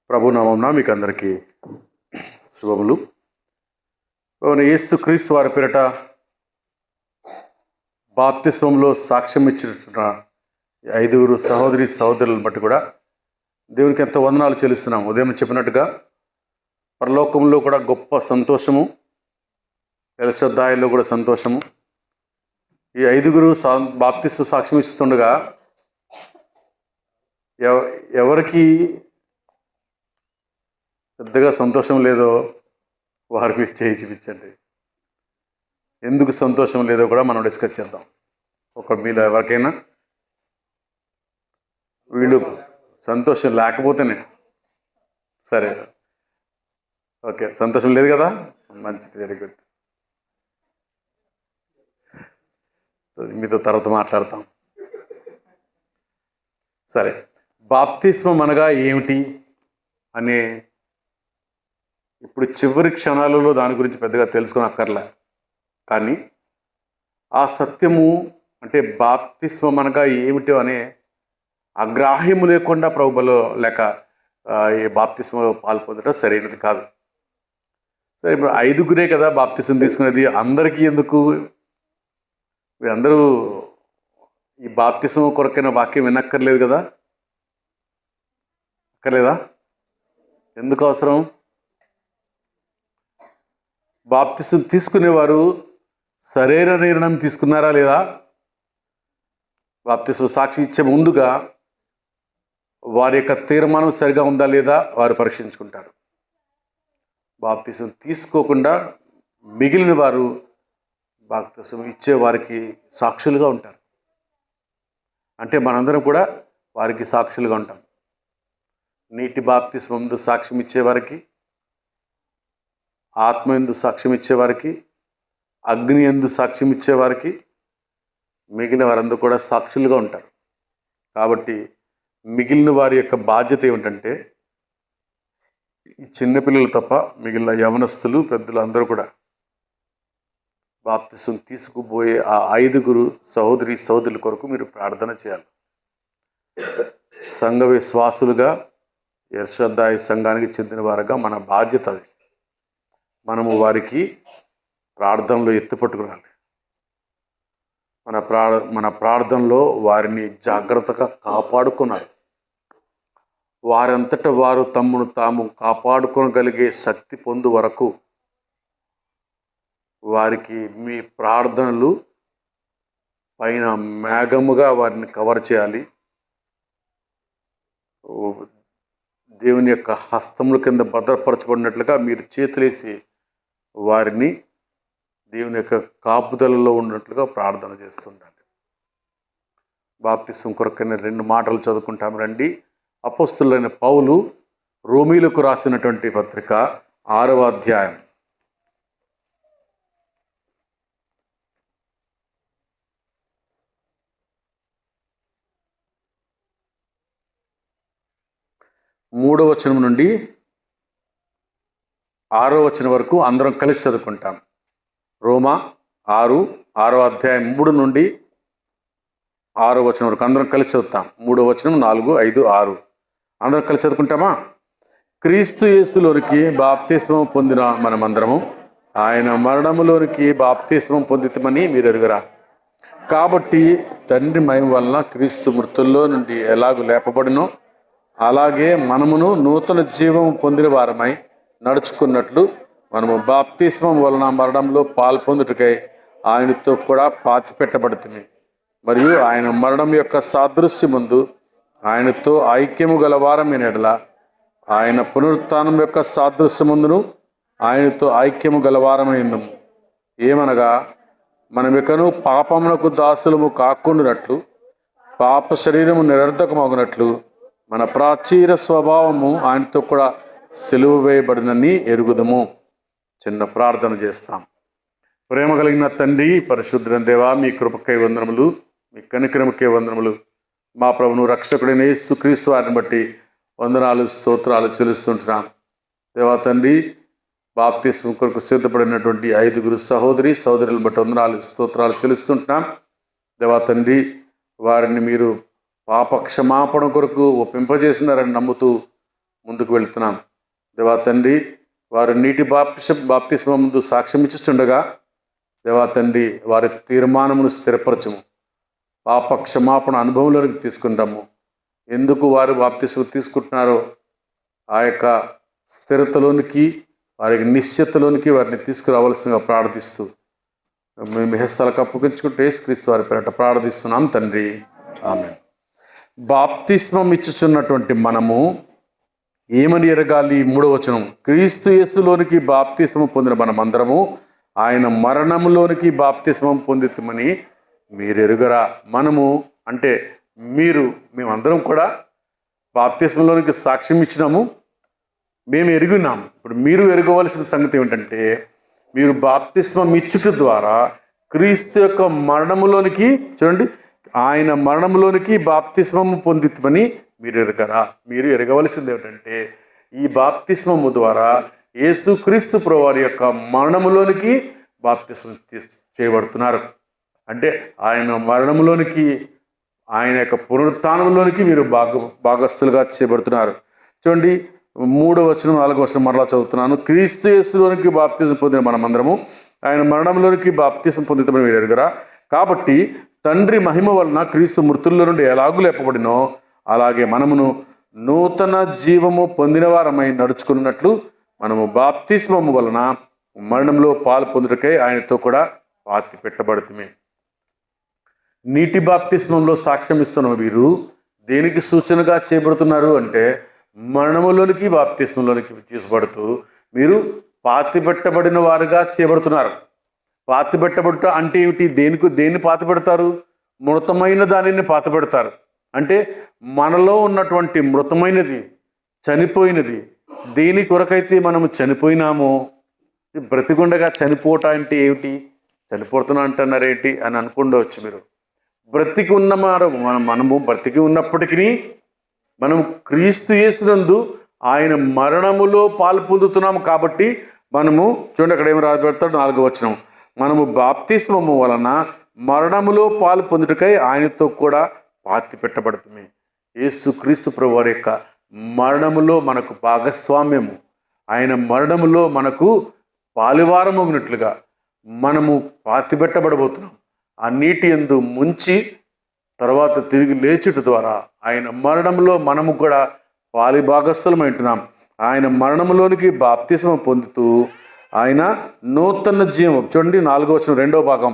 ప్రభునామమున మీకు అందరికీ శుభములు. యేసు క్రీస్తు వారి పేరిట బాప్తిస్మంలో సాక్ష్యం ఇచ్చిన ఐదుగురు సహోదరి సహోదరులను బట్టి కూడా దేవునికి ఎంతో వందనాలు చెల్లిస్తున్నాం. ఉదయం చెప్పినట్టుగా పరలోకంలో కూడా గొప్ప సంతోషము, ఎల్షద్దాయిలో కూడా సంతోషము. ఈ ఐదుగురు బాప్తిస్మ సాక్ష్యం ఇస్తుండగా ఎవరికి పెద్దగా సంతోషం లేదో వారి మీద చేయి చూపించండి. ఎందుకు సంతోషం లేదో కూడా మనం డిస్కస్ చేద్దాం. ఒక మీలో ఎవరికైనా వీళ్ళు సంతోషం లేకపోతేనే సరే, ఓకే, సంతోషం లేదు కదా, మంచిది, వెరీ గుడ్. మీతో తర్వాత మాట్లాడతాం. సరే, బాప్తిస్మం అనగా ఏమిటి అనే ఇప్పుడు చివరి క్షణాలలో దాని గురించి పెద్దగా తెలుసుకొని అక్కర్లే. కానీ ఆ సత్యము అంటే బాప్తిస్మం అనగా ఏమిటో అనే అగ్రాహ్యము లేకుండా ప్రభువులో లేక ఈ బాప్తిస్మలో పాల్పొందడం సరైనది కాదు. సరే, ఇప్పుడు ఐదుగురే కదా బాప్తిస్మం తీసుకునేది, అందరికీ ఎందుకు? వీరందరూ ఈ బాప్తిస్మం కొరకైన వాక్యం వినక్కర్లేదు కదా, అక్కర్లేదా? ఎందుకు అవసరం? బాప్తిస్మం తీసుకునేవారు సరైన నిర్ణయం తీసుకున్నారా లేదా? బాప్తిస్మం సాక్షి ఇచ్చే ముందుగా వారి యొక్క తీర్మానం సరిగా ఉందా లేదా వారు పరీక్షించుకుంటారు. బాప్తిస్మం తీసుకోకుండా మిగిలిన వారు బాప్తిస్మం ఇచ్చే వారికి సాక్షులుగా ఉంటారు. అంటే మనందరం కూడా వారికి సాక్షులుగా ఉంటాం. నీటి బాప్తిస్మం ముందు సాక్ష్యం ఇచ్చేవారికి, ఆత్మ యందు సాక్ష్యం ఇచ్చేవారికి, అగ్ని యందు సాక్ష్యం ఇచ్చేవారికి, మిగిలిన వారందరూ కూడా సాక్షులుగా ఉంటారు. కాబట్టి మిగిలిన వారి యొక్క బాధ్యత ఏమిటంటే, ఈ చిన్నపిల్లలు తప్ప మిగిలిన యవనస్తులు, పెద్దలు అందరూ కూడా బాప్తిస్మం తీసుకుపోయే ఆ ఐదుగురు సహోదరి సహోదరుల కొరకు మీరు ప్రార్థన చేయాలి. సంఘ విశ్వాసులుగా, ఎల్షద్దాయి సంఘానికి చెందిన వారుగా మన బాధ్యత అది. మనము వారికి ప్రార్థనలో ఎత్తుపట్టుకురాలి. మన ప్రార్థనలో వారిని జాగ్రత్తగా కాపాడుకున్నారు. వారంతట వారు తమను తాము కాపాడుకోగలిగే శక్తి పొందు వరకు వారికి మీ ప్రార్థనలు పైన మేఘముగా వారిని కవర్ చేయాలి. దేవుని యొక్క హస్తముల కింద భద్రపరచబడినట్లుగా మీరు చేతులేసి వారిని దేవుని యొక్క కాపుదలలో ఉన్నట్లుగా ప్రార్థన చేస్తుండండి. బాప్తిస్మం కొరకైన 2 మాటలు చదువుకుంటాం రండి. అపోస్తులైన పౌలు రోమీలకు రాసినటువంటి పత్రిక 6వ అధ్యాయం. మూడవ వచనం నుండి 6వ వచనం వరకు అందరం కలిసి చదువుకుంటాం. రోమా 6వ అధ్యాయం 3 నుండి 6వ వచనం వరకు అందరం కలిసి చదువుతాం. 3వ వచనం 4, 5, 6 అందరం కలిసి చదువుకుంటామా? క్రీస్తు యేసులోనికి బాప్తిస్మం పొందిన మనమందరము ఆయన మరణములోనికి బాప్తిస్మం పొందితమని మీరు ఎరుగరా? కాబట్టి తండ్రి మహిమ వలన క్రీస్తు మృతుల్లో నుండి ఎలాగూ లేపబడినో అలాగే మనమును నూతన జీవం పొందిన వారమై నడుచుకున్నట్లు మనము బాప్తిస్మం వలన మరణంలో పాల్పొందుటకై ఆయనతో కూడా పాతిపెట్టబడుతుంది. మరియు ఆయన మరణం యొక్క సాదృశ్యమందు ఆయనతో ఐక్యము గలవారమైన ఎడల ఆయన పునరుత్థానం యొక్క సాదృశ్యమందును ఆయనతో ఐక్యము గలవారమైందము. ఏమనగా మనమికను పాపమునకు దాసులము కాకుండానట్లు, పాప శరీరము నిరర్ధకమగునట్లు మన ప్రాచీన స్వభావము ఆయనతో కూడా సిలువ వేయబడినని ఎరుగుదము. చిన్న ప్రార్థన చేస్తాం. ప్రేమ కలిగిన తండ్రి, పరిశుద్ధ దేవా, మీ కృపకై వందనములు, మీ కనికరముకే వందనములు. మా ప్రభును రక్షకుడైన యేసుక్రీస్తు వారిని బట్టి వందనాలు, స్తోత్రాలు చెల్లిస్తుంటున్నాం. దేవా తండ్రి, బాప్తిస్మం కొరకు సిద్ధపడినటువంటి ఐదుగురు సహోదరి సహోదరులను బట్టి వందనాలు, స్తోత్రాలు చెల్లిస్తుంటున్నాం. దేవా తండ్రి, వారిని మీరు పాప క్షమాపణ కొరకు ఒప్పింపజేసినారని నమ్ముతూ ముందుకు వెళుతున్నాం. దేవా తండ్రి, వారు నీటి బాప్తిస్మం ముందు సాక్ష్యం ఇచ్చుచుండగా దేవా తండ్రి, వారి తీర్మానమును స్థిరపరచము. పాప క్షమాపణ అనుభవంలోనికి తీసుకుంటాము. ఎందుకు వారు బాప్తిస్మం తీసుకుంటున్నారో ఆ యొక్క స్థిరతలోనికి, వారికి నిశ్చయతలోనికి వారిని తీసుకురావాల్సిందిగా ప్రార్థిస్తూ మేము హస్తాలకు అప్పగించుకుంటూ యేసుక్రీస్తు వారి పేరట ప్రార్థిస్తున్నాం తండ్రి, ఆమేన్. బాప్తిస్మం ఇచ్చుచున్నటువంటి మనము ఏమని ఎరగాలి? 3వ వచనం, క్రీస్తు యేసులోనికి బాప్తిస్మం పొందిన మనమందరము ఆయన మరణములోనికి బాప్తిస్మం పొందితమని మీరు ఎరుగరా. మనము అంటే మేమందరం కూడా బాప్తిస్మంలోనికి సాక్ష్యం ఇచ్చినాము, మేము ఎరుగున్నాము. ఇప్పుడు మీరు ఎరగవలసిన సంగతి ఏమిటంటే, మీరు బాప్తిస్మం ఇచ్చుట ద్వారా క్రీస్తు యొక్క మరణములోనికి, చూడండి, ఆయన మరణములోనికి బాప్తిస్మము పొందితమని మీరు ఎరగరా. మీరు ఎరగవలసింది ఏమిటంటే, ఈ బాప్తిస్మము ద్వారా యేసుక్రీస్తు ప్రభువారి యొక్క మరణములోనికి బాప్తిస్మం చేయబడుతున్నారు. అంటే ఆయన మరణములోనికి, ఆయన యొక్క పునరుత్థానంలోనికి మీరు భాగస్థులుగా చేయబడుతున్నారు. చూడండి, 3వ వచనం 4వ వచనం మరలా చదువుతున్నాను. క్రీస్తు యేసులోనికి బాప్తిజం పొందిన మనమందరము ఆయన మరణంలోనికి బాప్తిజం పొందితమని మీరు ఎరుగరా. కాబట్టి తండ్రి మహిమ వలన క్రీస్తు మృతుల్లో నుండి ఎలాగూ లేపబడినో అలాగే మనమును నూతన జీవము పొందిన వారమై నడుచుకున్నట్లు మనము బాప్తిస్మము వలన మరణంలో పాలు పొందుటకై ఆయనతో కూడా పాతి పెట్టబడుతుమే. నీటి బాప్తిస్మంలో సాక్ష్యం ఇస్తున్న వీరు దేనికి సూచనగా చేయబడుతున్నారు అంటే, మరణములోనికి బాప్తిస్మంలోనికి తీసుబడుతూ మీరు పాతి పెట్టబడిన వారుగా చేయబడుతున్నారు. పాతి పెట్టబడుట అంటే ఏమిటి? దేన్ని పాతి పెడతారు? మృతమైన దానిని పాతి పెడతారు. అంటే మనలో ఉన్నటువంటి మృతమైనది, చనిపోయినది, దేని కొరకైతే మనము చనిపోయినామో, బ్రతికుండగా చనిపోవటం అంటే ఏమిటి? చనిపోతున్నా అంటున్నారేంటి అని అనుకుండవచ్చు మీరు. బ్రతికి ఉన్నమారు మనము బ్రతికి ఉన్నప్పటికీ మనం క్రీస్తు యేసునందు ఆయన మరణములో పాలు పొందుతున్నాము. కాబట్టి మనము చూడండి, అక్కడ ఏమి రాబెడతాడు? 4వ వచనం, మనము బాప్తిస్మము వలన మరణములో పాలు పొందుటకై ఆయనతో కూడా పాతి పెట్టబడుతుంది. యేసుక్రీస్తు ప్రభువారి యొక్క మరణములో మనకు భాగస్వామ్యము, ఆయన మరణములో మనకు పాలువారమగినట్లుగా మనము పాతి పెట్టబడబోతున్నాం. ఆ నీటి యందు ముంచి తర్వాత తిరిగి లేచుట ద్వారా ఆయన మరణంలో మనము కూడా పాలి భాగస్థులమైంటున్నాం. ఆయన మరణంలోనికి బాప్తిస్మం పొందుతూ ఆయన నూతన జీవం, చూడండి 4వ వచనం 2వ భాగం,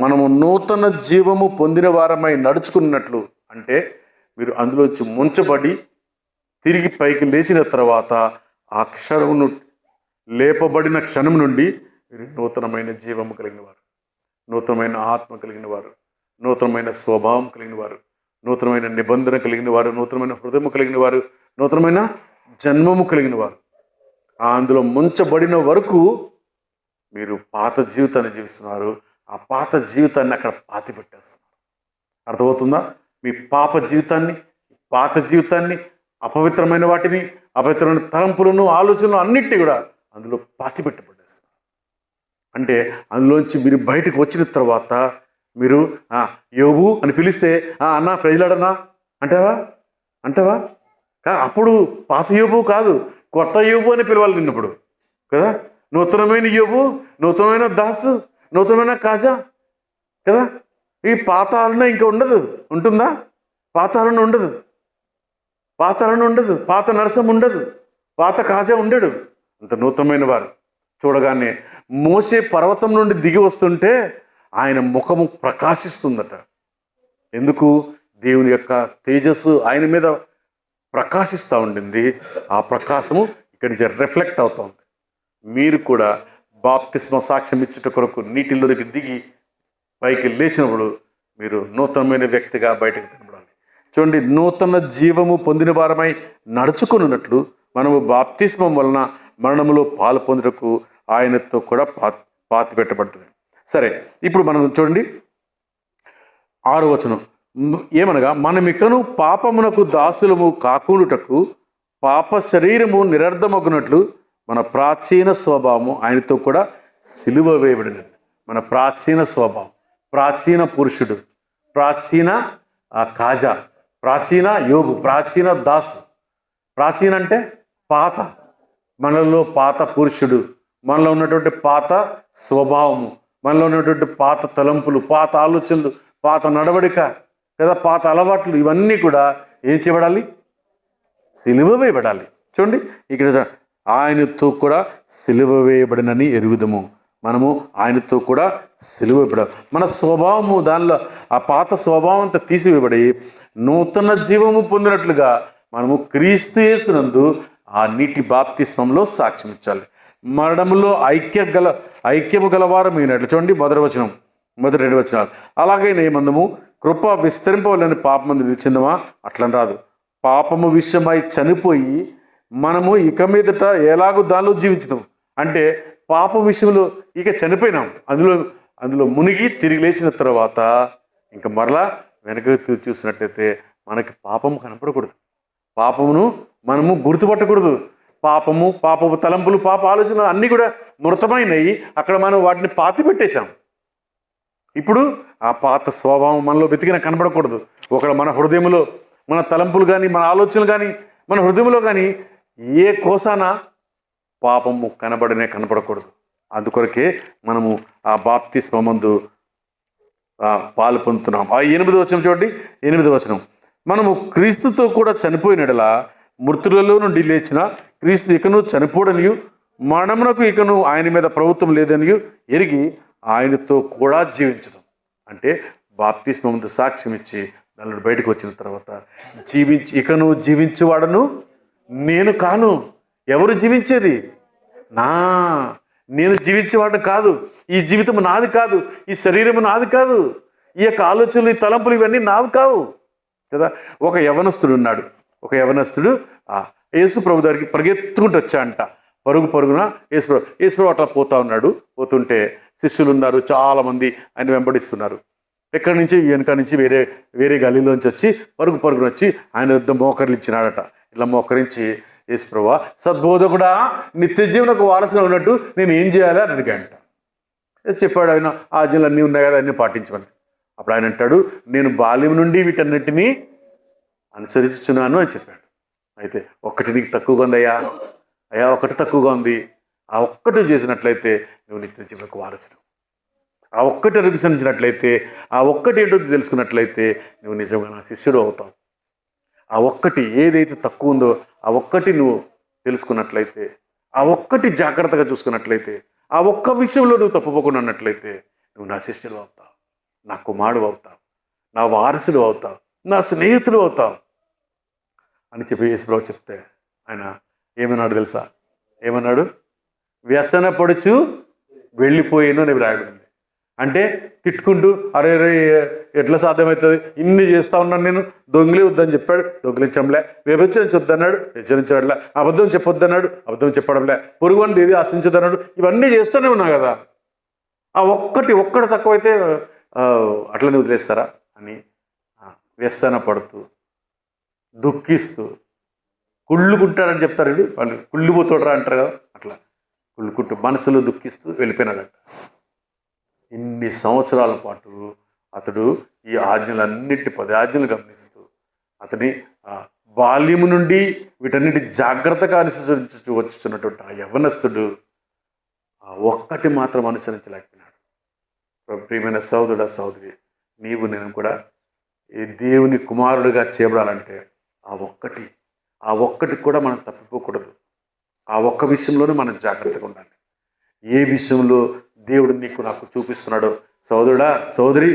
మనము నూతన జీవము పొందిన వారమై నడుచుకున్నట్లు, అంటే మీరు అందులోంచి ముంచబడి తిరిగి పైకి లేచిన తర్వాత ఆ క్షణమును లేపబడిన క్షణం నుండి మీరు నూతనమైన జీవము కలిగిన వారు, నూతనమైన ఆత్మ కలిగిన వారు, నూతనమైన స్వభావం కలిగిన వారు, నూతనమైన నిబంధన కలిగిన వారు, నూతనమైన హృదయము కలిగిన వారు, నూతనమైన జన్మము కలిగిన వారు. అందులో ముంచబడిన వరకు మీరు పాత జీవితాన్ని జీవిస్తున్నారు. ఆ పాత జీవితాన్ని అక్కడ పాతి పెట్టేస్తున్నారు. అర్థమవుతుందా? మీ పాత జీవితాన్ని అపవిత్రమైన వాటిని, అపవిత్రమైన తలంపులను, ఆలోచనలు అన్నిటినీ కూడా అందులో పాతి పెట్టబడేస్తున్నారు. అంటే అందులోంచి మీరు బయటకు వచ్చిన తర్వాత మీరు యోబు అని పిలిస్తే అన్నా ప్రజలాడన్నా అంటావా? అప్పుడు పాత యోబు కాదు, కొత్త యోబు అని పిలవాలి నిన్నప్పుడు కదా. నూతనమైన యోబు, నూతనమైన దాసు, నూతనమైన కాజా కదా. ఈ పాత అరుణ ఇంకా ఉంటుందా? పాత అరుణ ఉండదు, పాత నరసం ఉండదు, పాత కాజా ఉండడు. అంత నూతనమైన వారు. చూడగానే మోసే పర్వతం నుండి దిగి వస్తుంటే ఆయన ముఖము ప్రకాశిస్తుందట. ఎందుకు? దేవుని యొక్క తేజస్సు ఆయన మీద ప్రకాశిస్తూ ఉండింది. ఆ ప్రకాశము ఇక్కడి నుంచి రిఫ్లెక్ట్ అవుతుంది. మీరు కూడా బాప్తిస్మ సాక్ష్యం ఇచ్చుట కొరకు నీటిలోకి దిగి పైకి లేచినప్పుడు మీరు నూతనమైన వ్యక్తిగా బయటకు కనబడాలి. చూడండి, నూతన జీవము పొందిన వారమై నడుచుకున్నట్లు మనము బాప్తిస్మం వలన మరణములో పాలు పొందుటకు ఆయనతో కూడా పాతి పెట్టబడుతుంది. సరే, ఇప్పుడు మనం చూడండి 6వ వచనం ఏమనగా, మనమికను పాపమునకు దాసులము కాకుండుటకు పాప శరీరము నిరర్ధమగునట్లు మన ప్రాచీన స్వభావము ఆయనతో కూడా సిలువ వేయబడినది. మన ప్రాచీన స్వభావం, ప్రాచీన పురుషుడు, ప్రాచీన కాజా, ప్రాచీన యోగు, ప్రాచీన దాసు. ప్రాచీన అంటే పాత, మనలో పాత పురుషుడు, మనలో ఉన్నటువంటి పాత స్వభావము, మనలో ఉన్నటువంటి పాత తలంపులు, పాత ఆలోచనలు, పాత నడవడిక కదా, పాత అలవాట్లు, ఇవన్నీ కూడా ఏం చేయబడాలి? సిలువ వేయబడాలి. చూడండి ఇక్కడ ఆయనతో కూడా సిలువ వేయబడినని ఎరుగుదము. మనము ఆయనతో కూడా సిలువ వేయబడాలి. మన స్వభావము దానిలో ఆ పాత స్వభావం అంతా తీసివేయబడి నూతన జీవము పొందినట్లుగా మనము క్రీస్తు యేసునందు ఆ నీటి బాప్తిస్మంలో సాక్ష్యం ఇచ్చాలి. మరణములో ఐక్యము గలవారమైనట్లు. చూడండి మొదటి 2 వచనాలు. అలాగే ఏమందము కృప విస్తరింపవలని పాపమందు నిలిచిందమా? అట్లా రాదు. పాపము విషయమై చనిపోయి మనము ఇక మీదట ఎలాగో దానిలో జీవించదాం అంటే పాప విషయంలో ఇక చనిపోయినాం, అందులో మునిగి తిరిగి లేచిన తర్వాత ఇంకా మరలా వెనక చూసినట్టయితే మనకి పాపము కనపడకూడదు, పాపమును మనము గుర్తుపట్టకూడదు. పాపపు తలంపులు, పాప ఆలోచనలు అన్నీ కూడా మృతమైనవి. అక్కడ మనం వాటిని పాతి పెట్టేశాం. ఇప్పుడు ఆ పాత స్వభావం మనలో వెతికిన కనపడకూడదు. ఒకవేళ మన హృదయంలో మన తలంపులు కానీ, మన ఆలోచనలు కానీ, మన హృదయంలో కానీ ఏ కోసాన పాపము కనపడకూడదు. అందుకొరకే మనము ఆ బాప్తిస్మమందు పాలు పొందుతున్నాం. ఆ 8వ వచనం చూడండి. 8వ వచనం, మనము క్రీస్తుతో కూడా చనిపోయినడలా మృతులలో నుండి లేచిన క్రీస్తు ఇకను చనిపోడనియు మరణమునకు ఇకను ఆయన మీద ప్రభుత్వం లేదనియు ఎరిగి ఆయనతో కూడా జీవించడం. అంటే బాప్తిస్మమందు సాక్ష్యం ఇచ్చి దానిలో బయటకు వచ్చిన తర్వాత ఇకను జీవించేవాడను నేను కాను. ఎవరు జీవించేది? నేను జీవించేవాడు కాదు. ఈ జీవితం నాది కాదు, ఈ శరీరము నాది కాదు, ఈ యొక్క ఆలోచనలు, ఈ తలంపులు ఇవన్నీ నావి కావు కదా. ఒక యవనస్తుడు ఉన్నాడు. ఒక యవనస్తుడు యేసు ప్రభు దగ్గరికి పరిగెత్తుకుంటూ వచ్చాడంట. పరుగున యేసుప్రభు అట్లా పోతా ఉన్నాడు. పోతుంటే శిష్యులు ఉన్నారు, చాలామంది ఆయన వెంబడిస్తున్నారు. ఎక్కడి నుంచి వెనక నుంచి వేరే గలీలోంచి వచ్చి పరుగున వచ్చి ఆయన వద్ద మోకరిలిచ్చినాడట. ఇలా మోకరించి, యేసుప్రభు సద్బోధకుడా, నిత్య జీవనకు వారసుగా ఉన్నట్టు నేను ఏం చేయాలి అని అడిగాడంట. చెప్పాడు ఆయన, ఆజ్ఞలు అన్నీ ఉన్నాయి కదా, అన్నీ పాటించమని. అప్పుడు ఆయన అంటాడు, నేను బాల్యం నుండి వీటన్నిటినీ అనుసరించుచున్నాను అని చెప్పాడు. అయితే ఒక్కటి నీకు తక్కువగా ఉందయ్యా, ఒకటి తక్కువగా ఉంది. ఆ ఒక్కటి చేసినట్లయితే నువ్వు నిత్య జీవనకు వారసుడు. ఆ ఒక్కటి అనుసరించినట్లయితే, ఆ ఒక్కటి ఏంటో తెలుసుకున్నట్లయితే నువ్వు నిజంగా నా శిష్యుడు అవుతావు. ఆ ఒక్కటి ఏదైతే తక్కువ ఉందో ఆ ఒక్కటి నువ్వు తెలుసుకున్నట్లయితే, ఆ ఒక్కటి జాగ్రత్తగా చూసుకున్నట్లయితే, ఆ ఒక్క విషయంలో నువ్వు తప్పుపోకుండా ఉన్నట్లయితే నువ్వు నా శిష్యుడు అవుతావు, నా కుమారుడు అవుతావు, నా వారసుడు అవుతావు, నా స్నేహితుడు అవుతావు అని చెప్పి యేసుప్రభు చెప్తే ఆయన ఏమన్నాడు తెలుసా? ఏమన్నాడు? వ్యసన పడుచు వెళ్ళిపోయాను అని రాయబడింది. అంటే తిట్టుకుంటూ, అరే ఎట్లా సాధ్యమవుతుంది, ఇన్ని చేస్తా ఉన్నాను నేను, దొంగిలి వద్దని చెప్పాడు, దొంగిలించంలే, వ్యభిచరించొద్దన్నాడు, వ్యభిచరించడంలే, అబద్ధం చెప్పొద్దన్నాడు, అబద్ధం చెప్పడంలే, పొరుగుని ఏది ఆశించొద్దన్నాడు, ఇవన్నీ చేస్తూనే ఉన్నా కదా, ఆ ఒక్కటి తక్కువైతే అట్లనే వదిలేస్తారా అని వ్యసన పడుతూ దుఃఖిస్తూ కుళ్ళుకుంటాడని చెప్తారండి వాళ్ళు, కుళ్ళిపోతాడరా అంటారు కదా, అట్లా కుళ్ళుకుంటూ మనసులో దుఃఖిస్తూ వెళ్ళిపోయినాడంట. ఇన్ని సంవత్సరాల పాటు అతడు ఈ ఆజ్ఞలన్నిటి 10 ఆజ్ఞలు గమనిస్తూ అతని బాల్యము నుండి వీటన్నిటి జాగ్రత్తగా అనుసరించు వచ్చుతున్నటువంటి ఆ యవ్వనస్తుడు ఒక్కటి మాత్రం అనుసరించలేకపోయినాడు. ప్రియమైన సోదరుడా, సోదరి, నీవు నేను కూడా ఈ దేవుని కుమారుడిగా చేయబడాలంటే ఆ ఒక్కటి కూడా మనం తప్పిపోకూడదు. ఆ ఒక్క విషయంలోనే మనం జాగ్రత్తగా ఉండాలి. ఏ విషయంలో దేవుడు నాకు చూపిస్తున్నాడో, సోదరుడా, సోదరి,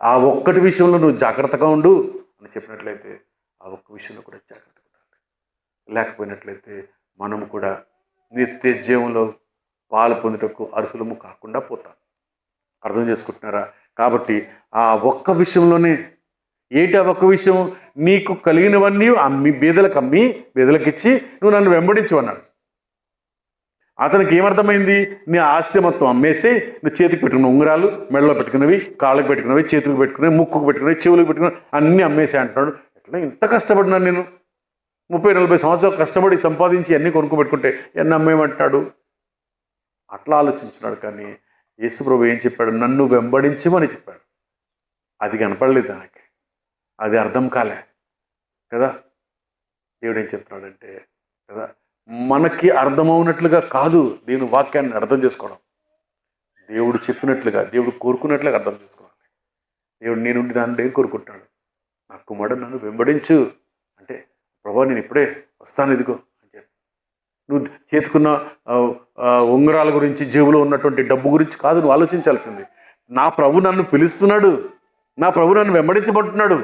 ఆ ఒక్కటి విషయంలో నువ్వు జాగ్రత్తగా ఉండు అని చెప్పినట్లయితే ఆ ఒక్క విషయంలో కూడా జాగ్రత్తగా ఉండాలి. లేకపోయినట్లయితే మనం కూడా నిత్య జీవంలో పాలు పొందుటకు అర్హులము కాకుండా పోతాం. అర్థం చేసుకుంటున్నారా? కాబట్టి ఆ ఒక్క విషయంలోనే, ఏంటి ఆ ఒక్క విషయం? నీకు కలిగినవన్నీ బీదలకు ఇచ్చి నువ్వు నన్ను వెంబడించు అన్నాడు. అతనికి ఏమర్థమైంది? నీ ఆస్తి మొత్తం అమ్మేసి నువ్వు చేతికి పెట్టుకున్న ఉంగరాలు, మెడలో పెట్టుకున్నవి, కాళ్ళకు పెట్టుకున్నవి, చేతులకు పెట్టుకున్నవి, ముక్కుకు పెట్టుకున్నవి, చెవులకు పెట్టుకున్నవి అన్నీ అమ్మేసి అంటున్నాడు. ఎట్లా ఇంత కష్టపడినాను నేను, 30-40 సంవత్సరాలు కష్టపడి సంపాదించి అన్నీ కొనుక్కోబెట్టుకుంటే ఎన్ని అమ్మేయమంటున్నాడు? అట్లా ఆలోచించినాడు. కానీ యేసుప్రభు ఏం చెప్పాడు? నన్ను వెంబడించమని చెప్పాడు. అది కనపడలేదు నాకు, అది అర్థం కాలే కదా. దేవుడు ఏం చెప్తున్నాడంటే కదా, మనకి అర్థమవునట్లుగా కాదు దేవుని వాక్యాన్ని అర్థం చేసుకోవడం. దేవుడు చెప్పినట్లుగా, దేవుడు కోరుకున్నట్లుగా అర్థం చేసుకోవాలి. దేవుడు నేనుండి నన్ను ఏం కోరుకుంటున్నాడు? నా కుమారుడు నన్ను వెంబడించు అంటే, ప్రభా నేను ఇప్పుడే వస్తాను ఇదిగో అని చెప్పి. నువ్వు చేతుకున్న ఉంగరాల గురించి, జేబులో ఉన్నటువంటి డబ్బు గురించి కాదు నువ్వు ఆలోచించాల్సింది. నా ప్రభు నన్ను పిలుస్తున్నాడు, నా ప్రభు నన్ను వెంబడించబడుతున్నాడు,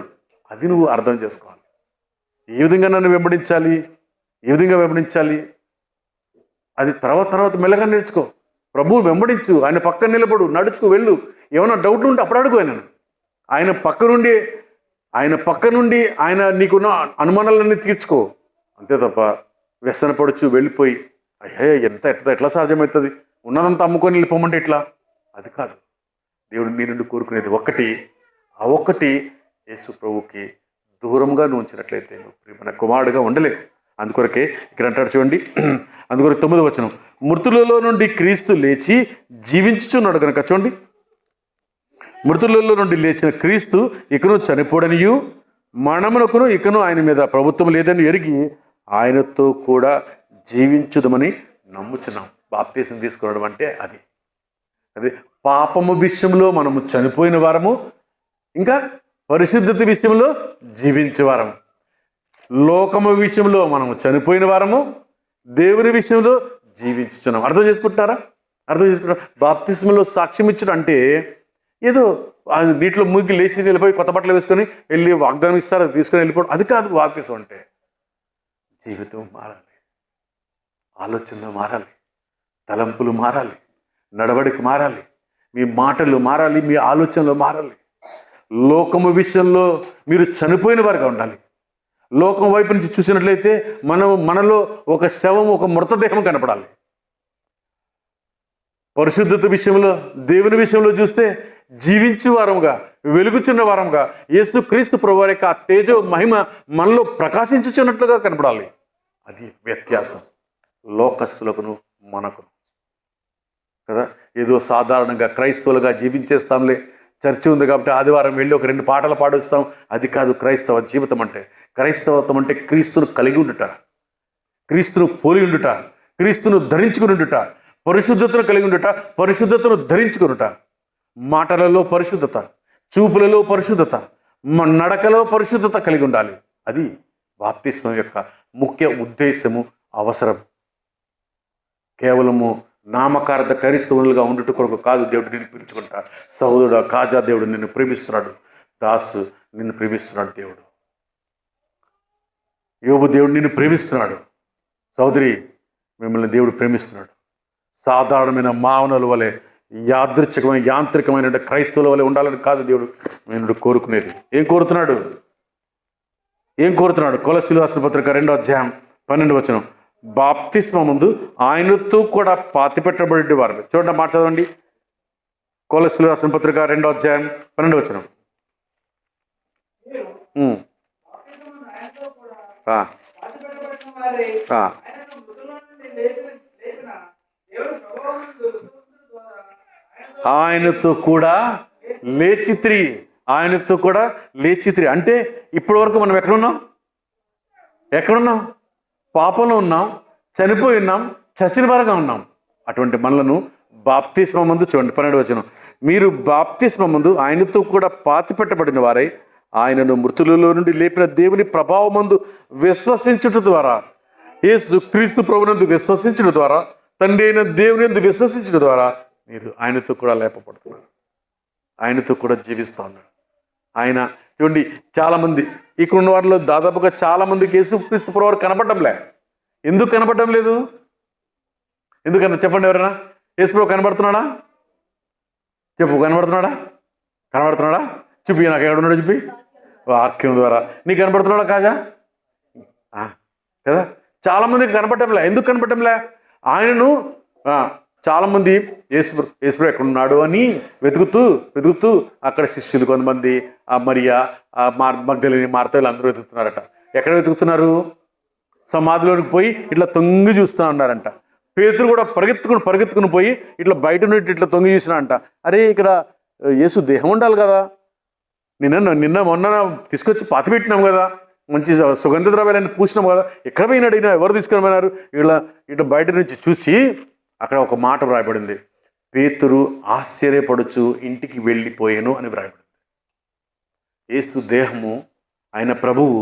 అది నువ్వు అర్థం చేసుకోవాలి. ఏ విధంగా నన్ను వెంబడించాలి, ఏ విధంగా వెంబడించాలి అది తర్వాత మెల్లగా నేర్చుకో. ప్రభువు వెంబడించు, ఆయన పక్కన నిలబడు, నడుచుకు వెళ్ళు. ఏమైనా డౌట్లు ఉంటే అప్పుడు అడుగు ఆయన పక్క నుండి ఆయన నీకున్న అనుమానాలన్నీ తీర్చుకో. అంతే తప్ప వ్యసనపడుచు వెళ్ళిపోయి అయ్యే ఎట్లా సాధ్యమవుతుంది, ఉన్నదంతా అమ్ముకొని వెళ్ళిపోమంటే ఎట్లా? అది కాదు. దేవుడు నీ నుండి కోరుకునేది ఒక్కటి. ఆ ఒక్కటి యేసు ప్రభువుకి దూరంగా నువ్వు ఉంచినట్లయితే నువ్వు మన కుమారుడుగా ఉండలేవు. అందుకొరకే ఇక్కడ అంటాడు చూడండి, అందుకొరకు 9వ వచనం, మృతులలో నుండి క్రీస్తు లేచి జీవించుచున్నాడు కనుక. చూడండి, మృతులలో నుండి లేచిన క్రీస్తు ఇకను చనిపోడనియు మరణమునకును ఇకను ఆయన మీద ప్రభుత్వం లేదని ఎరిగి ఆయనతో కూడా జీవించుదమని నమ్ముచున్నాం. బాప్తీసం తీసుకునడం అంటే అది పాపము విషయంలో మనము చనిపోయిన వారము, ఇంకా పరిశుద్ధత విషయంలో జీవించే వారము. లోకము విషయంలో మనము చనిపోయిన వారము, దేవుని విషయంలో జీవించుతున్నాం. అర్థం చేసుకుంటున్నారా? బాప్తిస్మంలో సాక్ష్యం ఇచ్చడం అంటే ఏదో నీటిలో ముగ్గి లేచి వెళ్ళిపోయి కొత్త బట్టలు వేసుకొని వెళ్ళి వాగ్దానం ఇస్తారు, అది తీసుకొని వెళ్ళిపోవడం అది కాదు. బాప్తిసం అంటే జీవితం మారాలి, ఆలోచనలు మారాలి, తలంపులు మారాలి, నడవడిక మారాలి, మీ మాటలు మారాలి, మీ ఆలోచనలు మారాలి. లోకము విషయంలో మీరు చనిపోయిన వారుగా ఉండాలి. లోకం వైపు నుంచి చూసినట్లయితే మనలో ఒక శవం, ఒక మృతదేహం కనపడాలి. పరిశుద్ధత విషయంలో, దేవుని విషయంలో చూస్తే జీవించే వారంగా, వెలుగుచున్న వారంగా, యేసుక్రీస్తు ప్రభువారి యొక్క తేజో మహిమ మనలో ప్రకాశించుచున్నట్లుగా కనపడాలి. అది వ్యత్యాసం లోకస్తులకును మనకు కదా. ఏదో సాధారణంగా క్రైస్తవులుగా జీవించేస్తాంలే, చర్చి ఉంది కాబట్టి ఆదివారం వెళ్ళి ఒక 2 పాటలు పాడిస్తాం, అది కాదు క్రైస్తవ జీవితం అంటే. క్రైస్తవత్వం అంటే క్రీస్తును కలిగి ఉండుట, క్రీస్తును పోలి ఉండుట, క్రీస్తును ధరించుకుని ఉండుట, పరిశుద్ధతను కలిగి ఉండుట, పరిశుద్ధతను ధరించుకునుట. మాటలలో పరిశుద్ధత, చూపులలో పరిశుద్ధత, నడకలో పరిశుద్ధత కలిగి ఉండాలి. అది బాప్తిస్మం యొక్క ముఖ్య ఉద్దేశము, అవసరం. కేవలము నామకార్థ క్రైస్తవులుగా ఉండుట కొరకు కాదు దేవుడు నిన్ను పిలుచుకుంటా. సహోదరుడా, కాజా, దేవుడు నిన్ను ప్రేమిస్తున్నాడు. దాసు నిన్ను ప్రేమిస్తున్నాడు. దేవుడు యోబు, దేవుడు నిన్ను ప్రేమిస్తున్నాడు. సహోదరి, మిమ్మల్ని దేవుడు ప్రేమిస్తున్నాడు. సాధారణమైన మానవుల వలె, యాదృచ్ఛికమైన యాంత్రికమైన క్రైస్తవుల వలె ఉండాలని కాదు దేవుడు నేను కోరుకునేది. ఏం కోరుతున్నాడు? కొలస్సీలు రాసిన పత్రిక 2వ అధ్యాయం 12వ వచనం, బాప్తిస్మం ముందు ఆయనతో కూడా పాతిపెట్టబడి వారు. చూడండి, మాట చదవండి. కొలస్సీలు రాసిన పత్రిక 2వ అధ్యాయం 12వ వచనం. ఆయనతో కూడా లేచిత్రి, ఆయనతో కూడా లేచిత్రి అంటే ఇప్పటి వరకు మనం ఎక్కడున్నాం? పాపంలో ఉన్నాం, చనిపోయి ఉన్నాం, చచ్చిన వారుగా ఉన్నాం. అటువంటి మనలను బాప్తిస్మం ముందు, చూడండి 12వ వచనం, మీరు బాప్తిస్మం ముందు ఆయనతో కూడా పాతిపెట్టబడిన వారై ఆయనను మృతులలో నుండి లేపిన దేవుని ప్రభావమందు విశ్వసించుట ద్వారా, యేసు క్రీస్తు ప్రభునందు విశ్వసించడం ద్వారా, తండ్రి అయిన దేవుని యందు విశ్వసించడం ద్వారా మీరు ఆయనతో కూడా లేపబడుతున్నారు, ఆయనతో కూడా జీవిస్తూ ఉన్నారు. ఆయన చూడండి, చాలామంది ఇక్కడ ఉన్న వారిలో దాదాపుగా చాలామందికి యేసు క్రీస్తు ప్రభువారు కనపడటంలే. ఎందుకు కనపడటం లేదు? ఎందుకన్నా చెప్పండి, ఎవరైనా యేసు ప్రభు కనబడుతున్నాడా? చెప్పు, కనబడుతున్నాడా? చూపి, నాకు ఎక్కడున్నాడో చూపి. వాక్యం ద్వారా నీకు కనబడుతున్నాడా కాజా? కదా, చాలామందికి కనపడటంలే. ఎందుకు కనపడటంలే? ఆయనను చాలామంది యేసు ఎక్కడున్నాడు అని వెతుకుతూ అక్కడ శిష్యులు కొంతమంది, మరియా, మగ్దలేని, మార్త, వీళ్ళందరూ వెతుకుతున్నారట. ఎక్కడ వెతుకుతున్నారు? సమాధిలోనికి పోయి ఇట్లా తొంగి చూస్తూ ఉన్నారంట. పేతురు కూడా పరిగెత్తుకుని పోయి ఇట్లా బయట నుండి ఇట్లా తొంగి చూసినా అంట. అరే, ఇక్కడ యేసు దేహం ఉండాలి కదా, నిన్న మొన్న తీసుకొచ్చి పాతిపెట్టినాం కదా, మంచి సుగంధ ద్రవ్యాలను పూసినాం కదా, ఎక్కడ పోయినాడు ఈయన, ఎవరు తీసుకొని పోయినారు? ఇట్లా బయట నుంచి చూసి అక్కడ ఒక మాట వ్రాయబడింది, పేతురు ఆశ్చర్యపడుచు ఇంటికి వెళ్ళిపోయాను అని వ్రాయబడింది. యేసు దేహము, ఆయన ప్రభువు,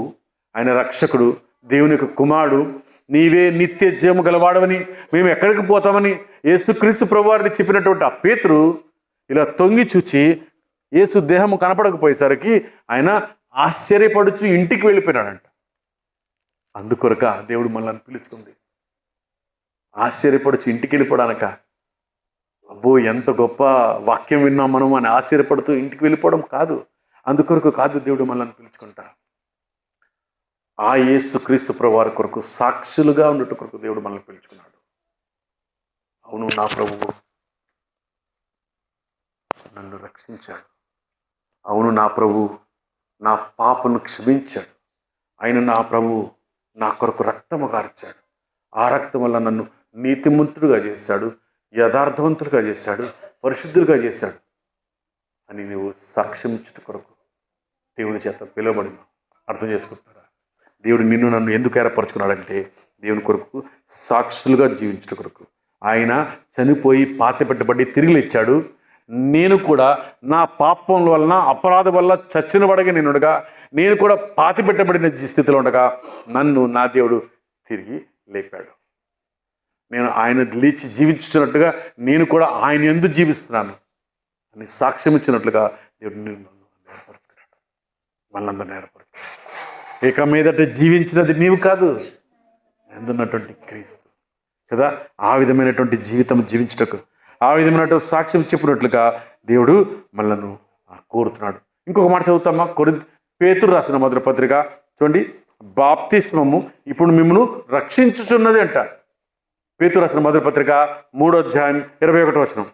ఆయన రక్షకుడు, దేవుని యొక్క కుమారుడు, నీవే నిత్య జీవము గలవాడవని, మేము ఎక్కడికి పోతామని యేసుక్రీస్తు ప్రభువారిని చెప్పినటువంటి ఆ పేతురు ఇలా తొంగి చూచి యేసు దేహము కనపడకపోయేసరికి ఆయన ఆశ్చర్యపడుచు ఇంటికి వెళ్ళిపోయినాడంట. అందుకొరక దేవుడు మనల్ని పిలుచుకుంది. ఆశ్చర్యపడుచు ఇంటికి వెళ్ళిపోవడానక, అబ్బో ఎంత గొప్ప వాక్యం విన్నాం మనం అని ఆశ్చర్యపడుతూ ఇంటికి వెళ్ళిపోవడం కాదు. అందుకొరకు కాదు దేవుడు మనల్ని పిలుచుకుంటా. ఆ యేసుక్రీస్తు ప్రభువారి కొరకు సాక్షులుగా ఉండేట కొరకు దేవుడు మనల్ని పిలుచుకున్నాడు. అవును, నా ప్రభువు నన్ను రక్షించాడు. అవును, నా ప్రభువు నా పాపను క్షమించాడు. ఆయన నా ప్రభువు నా కొరకు రక్తము కార్చాడు. ఆ రక్తం వల్ల నన్ను నీతిమంతుడుగా చేశాడు, యథార్థవంతులుగా చేశాడు, పరిశుద్ధులుగా చేశాడు అని నువ్వు సాక్ష్యం ఇచ్చుట కొరకు దేవుని చేత పిలువబడిన. అర్థం చేసుకుంటున్నారా? దేవుడు నిన్ను నన్ను ఎందుకు ఏర్పరచుకున్నాడంటే దేవుని కొరకు సాక్షులుగా జీవించుట కొరకు. ఆయన చనిపోయి పాతిపెట్టబడి తిరిగి లేచాడు. నేను కూడా నా పాపం వలన, అపరాధం వల్ల చచ్చిన పడగా నేనుండగా, నేను కూడా పాతిపెట్టబడిన స్థితిలో ఉండగా నన్ను నా దేవుడు తిరిగి లేపాడు. నేను ఆయన లేచి జీవించినట్టుగా నేను కూడా ఆయన యందు జీవిస్తున్నాను అని సాక్ష్యం ఇచ్చినట్లుగా దేవుడు నిన్ను ఏర్పరుచుకున్నాడు, మనందరిని ఏర్పరుచుకున్నాడు. ఇక మీదట జీవించినది నీవు కాదు, అందున్నటువంటి క్రీస్తు కదా. ఆ విధమైనటువంటి జీవితం జీవించుటకు, ఆ విధమైనటువంటి సాక్ష్యం చెప్పినట్లుగా దేవుడు మనల్ని కోరుతున్నాడు. ఇంకొక మాట చదువుతామా? పేతురు రాసిన మొదటి పత్రిక చూడండి, బాప్తిస్మము ఇప్పుడు మిమ్మల్ని రక్షించుచున్నది అంట. పేతురు రాసిన మొదటి పత్రిక 3వ అధ్యాయం 21వ వచనం.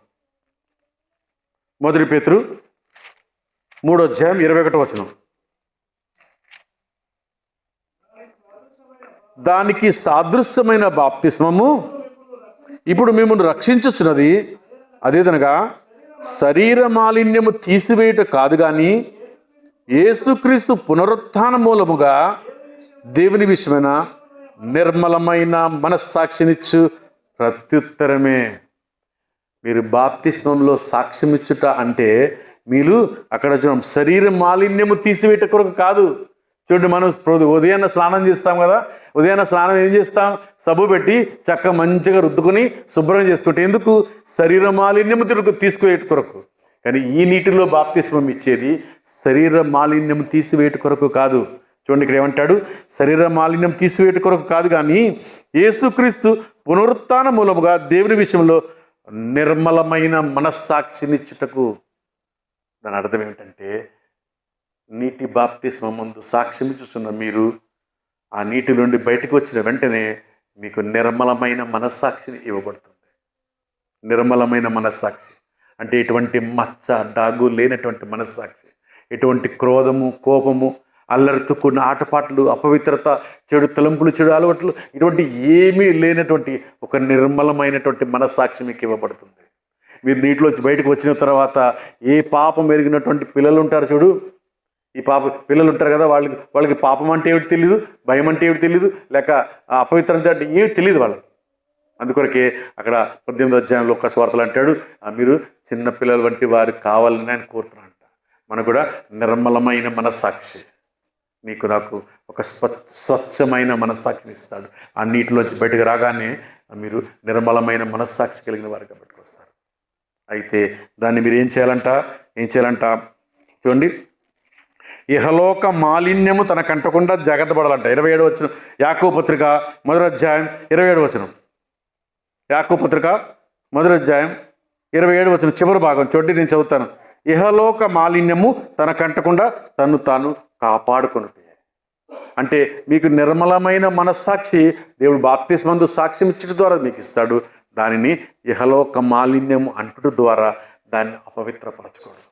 మొదటి పేతురు 3వ అధ్యాయం 21వ వచనం. దానికి సాదృశ్యమైన బాప్తిస్మము ఇప్పుడు మిమ్మల్ని రక్షించుచున్నది, అదేదనగా శరీర మాలిన్యము తీసివేయట కాదు కానీ యేసుక్రీస్తు పునరుత్థాన మూలముగా దేవుని విషయమైన నిర్మలమైన మనస్సాక్షినిచ్చు ప్రత్యుత్తరమే. మీరు బాప్తిస్మంలో సాక్ష్యం ఇచ్చుట అంటే మీరు అక్కడ చూడం శరీర మాలిన్యము తీసివేయట కొరకు కాదు. చూడండి, మనం ఉదయాన్నే స్నానం చేస్తాం కదా, ఉదయాన్నే స్నానం ఏం చేస్తాం? సబ్బు పెట్టి చక్క మంచిగా రుద్దుకొని శుభ్రం చేసుకుంటే ఎందుకు? శరీర మాలిన్యము తీసుకువేట కొరకు. కానీ ఈ నీటిలో బాప్తిస్మం ఇచ్చేది శరీర మాలిన్యం తీసివేట కొరకు కాదు. చూడండి, ఇక్కడ ఏమంటాడు? శరీర మాలిన్యం తీసివేట కొరకు కాదు కానీ యేసుక్రీస్తు పునరుత్థాన మూలముగా దేవుని విషయంలో నిర్మలమైన మనస్సాక్షినిచ్చుటకు. దాని అర్థం ఏమిటంటే, నీటి బాప్తిస్మం ముందు సాక్ష్యం ఇచ్చుచున్న మీరు ఆ నీటి నుండి బయటకు వచ్చిన వెంటనే మీకు నిర్మలమైన మనస్సాక్షిని ఇవ్వబడుతుంది. నిర్మలమైన మనస్సాక్షి అంటే ఎటువంటి మచ్చ డాగు లేనటువంటి మనస్సాక్షి, ఎటువంటి క్రోధము, కోపము, అల్లరితో కూడిన ఆటపాటలు, అపవిత్రత, చెడు తలంపులు, చెడు అలవాట్లు, ఇటువంటి ఏమీ లేనటువంటి ఒక నిర్మలమైనటువంటి మనస్సాక్షి మీకు ఇవ్వబడుతుంది. మీరు నీటిలోంచి బయటకు వచ్చిన తర్వాత ఏ పాపం ఎరిగినటువంటి పిల్లలు ఉంటారు చూడు, ఈ పిల్లలు ఉంటారు కదా, వాళ్ళకి పాపం అంటే ఏమిటి తెలియదు, భయం అంటే ఏమిటి తెలియదు, లేక అపవిత్రత అంటే ఏమి తెలియదు వాళ్ళకి. అందుకొరకే అక్కడ 18వ అధ్యాయంలో ఒక స్వార్థలు అంటాడు, మీరు చిన్నపిల్లల వంటి వారు కావాలని ఆయన కోరుతున్నాడు. మనకు కూడా నిర్మలమైన మనస్సాక్షి, నీకు నాకు ఒక స్వచ్ఛమైన మనస్సాక్షిని ఇస్తాడు. ఆ నీటిలోంచి బయటకు రాగానే మీరు నిర్మలమైన మనస్సాక్షి కలిగిన వారిగా పెట్టుకొస్తారు. అయితే దాన్ని మీరు ఏం చేయాలంట చూడండి, ఇహలోక మాలిన్యము తనకంటకుండా జాగ్రత్త పడాలంట. 27వ వచనం, యాకోబు పత్రిక 1వ అధ్యాయం 27వ వచనం. యాకోబు పత్రిక 1వ అధ్యాయం 27వ వచనం చివరి భాగం చూడండి, నేను చదువుతాను. ఇహలోక మాలిన్యము తనకంటకుండా తను తాను కాపాడుకొనుటే. అంటే మీకు నిర్మలమైన మనస్సాక్షి దేవుడు బాప్తిస్మందు సాక్ష్యం ఇచ్చడం ద్వారా మీకు ఇస్తాడు. దానిని ఇహలోక మాలిన్యము అంటుట ద్వారా దాన్ని అపవిత్రపరచుకోవడం,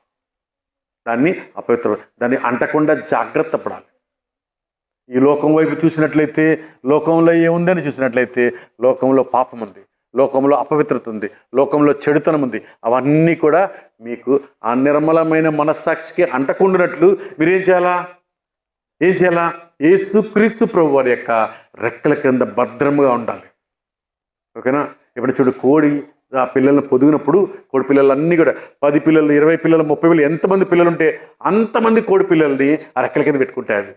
దాన్ని అంటకుండా జాగ్రత్త పడాలి. ఈ లోకం వైపు చూసినట్లయితే లోకంలో ఏముందని చూసినట్లయితే లోకంలో పాపం ఉంది, లోకంలో అపవిత్రత ఉంది, లోకంలో చెడుతనం ఉంది. అవన్నీ కూడా మీకు ఆ నిర్మలమైన మనస్సాక్షికి అంటకుండానట్లు మీరు ఏం చేయాలా? యేసుక్రీస్తు ప్రభు వారి యొక్క రెక్కల కింద భద్రంగా ఉండాలి. ఓకేనా? ఇప్పుడు చూడు, కోడి ఆ పిల్లల్ని పొదిగినప్పుడు కోడి పిల్లలన్నీ కూడా 10 పిల్లలు, 20 పిల్లలు, 30 పిల్లలు, ఎంతమంది పిల్లలు ఉంటే అంతమంది కోడి పిల్లల్ని ఆ రెక్కల కింద పెట్టుకుంటాయి అవి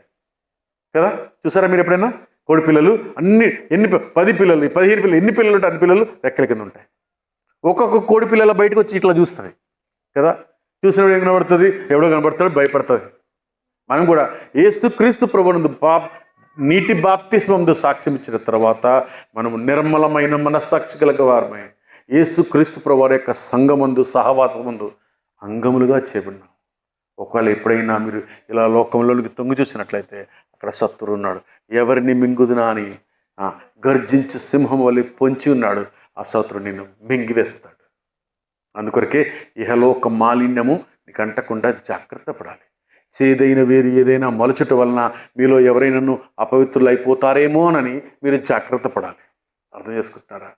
కదా. చూసారా మీరు ఎప్పుడైనా? కోడి పిల్లలు అన్ని 10 పిల్లలు, 15 పిల్లలు, ఎన్ని పిల్లలు ఉంటే అన్ని పిల్లలు రెక్కల కింద ఉంటాయి. ఒక్కొక్క కోడి పిల్లల బయటకు వచ్చి ఇట్లా చూస్తుంది కదా. చూసినప్పుడు ఏం కనబడుతుంది? ఎవడో కనబడతాడు, భయపడుతుంది. మనం కూడా యేసుక్రీస్తు ప్రభువునందు నీటి బాప్తిస్మందు సాక్ష్యం ఇచ్చిన తర్వాత మనము నిర్మలమైన మనస్సాక్షి కలిగిన వారమై యేసుక్రీస్తు ప్రభువారి యొక్క సంఘమందు, సహవాసమందు అంగములుగా చేయబడినాం. ఒకవేళ ఎప్పుడైనా మీరు ఇలా లోకంలోనికి తొంగి చూసినట్లయితే అక్కడ శత్రువు ఉన్నాడు. ఎవరిని మింగుదునా అని గర్జించి సింహం వల్ల పొంచి ఉన్నాడు. ఆ శత్రువు నిన్ను మింగివేస్తాడు. అందుకొరకే ఇహలోక మాలిన్యము నీకు అంటకుండా జాగ్రత్త పడాలి. చేదైన వేరు ఏదైనా మలుచుట వలన మీలో ఎవరైనాను అపవిత్రులు అయిపోతారేమోనని మీరు జాగ్రత్త పడాలి. అర్థం చేసుకుంటున్నారా?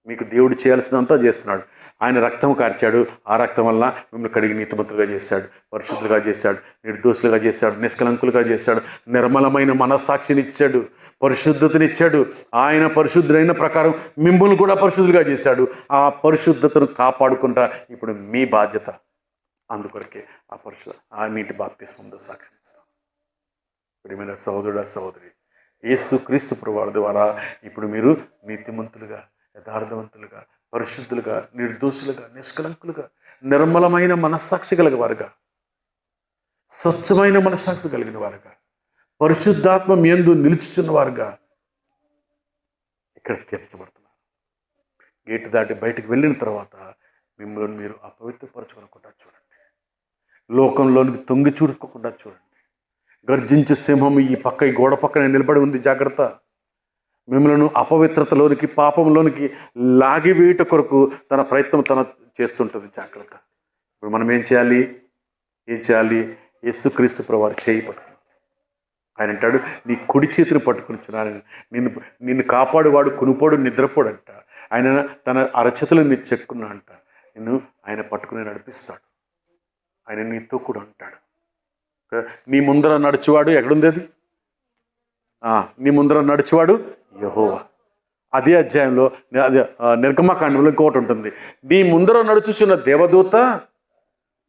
మీకు దేవుడు చేయాల్సినంతా చేస్తున్నాడు. ఆయన రక్తం కార్చాడు. ఆ రక్తం వల్ల మిమ్మల్ని కడిగి నీతిమంతులుగా చేశాడు, పరిశుద్ధులుగా చేశాడు, నిర్దోషులుగా చేశాడు, నిష్కలంకులుగా చేశాడు, నిర్మలమైన మనస్సాక్షిని ఇచ్చాడు, పరిశుద్ధతనిచ్చాడు. ఆయన పరిశుద్ధులైన ప్రకారం మిమ్మల్ని కూడా పరిశుద్ధులుగా చేశాడు. ఆ పరిశుద్ధతను కాపాడుకుంటా ఇప్పుడు మీ బాధ్యత. అందుకొరకే ఆ నీటి బాప్తిస్మంలో సాక్ష్యం ఇస్తాం. ప్రియమైన సహోదరుడా, సహోదరి, యేసుక్రీస్తు ప్రభువారి ద్వారా ఇప్పుడు మీరు నీతిమంతులుగా, యథార్థవంతులుగా, పరిశుద్ధులుగా, నిర్దోషులుగా, నిష్కలంకులుగా, నిర్మలమైన మనస్సాక్షి కలిగిన వారుగా, స్వచ్ఛమైన మనస్సాక్షి కలిగిన వారుగా, పరిశుద్ధాత్మ యందు నిలుచుచున్న వారుగా ఇక్కడ తీర్చబడుతున్నారు. గేటు దాటి బయటికి వెళ్ళిన తర్వాత మిమ్మల్ని మీరు అపవిత్రపరచుకోకుండా చూడండి. లోకంలోనికి తొంగి చూసుకోకుండా చూడండి. గర్జించే సింహం ఈ గోడ పక్కన నిలబడి ఉంది, జాగ్రత్త. మిమ్మల్ని అపవిత్రతలోనికి, పాపంలోనికి లాగివేయుట కొరకు తన ప్రయత్నం చేస్తుంటుంది, జాగ్రత్త. ఇప్పుడు మనం ఏం చేయాలి? యేసుక్రీస్తు ప్రభువారి చేయి పట్టుకుని ఆయన అంటాడు, నీ కుడి చేతిని పట్టుకుని నిన్ను కాపాడువాడు కునుపోడు నిద్రపోడు అంట. ఆయన తన అరచేతులు నీ చెక్కున్నా అంట. నిన్ను ఆయన పట్టుకుని నడిపిస్తాడు. ఆయన నీతో కూడా ఉంటాడు. నీ ముందర నడుచువాడు ఎక్కడుంది? అది నీ ముందర నడుచువాడు యెహోవా. అదే అధ్యాయంలో అదే నిర్గమకాండంలో ఇంకోటి ఉంటుంది. నీ ముందర నడుచుచున్న దేవదూత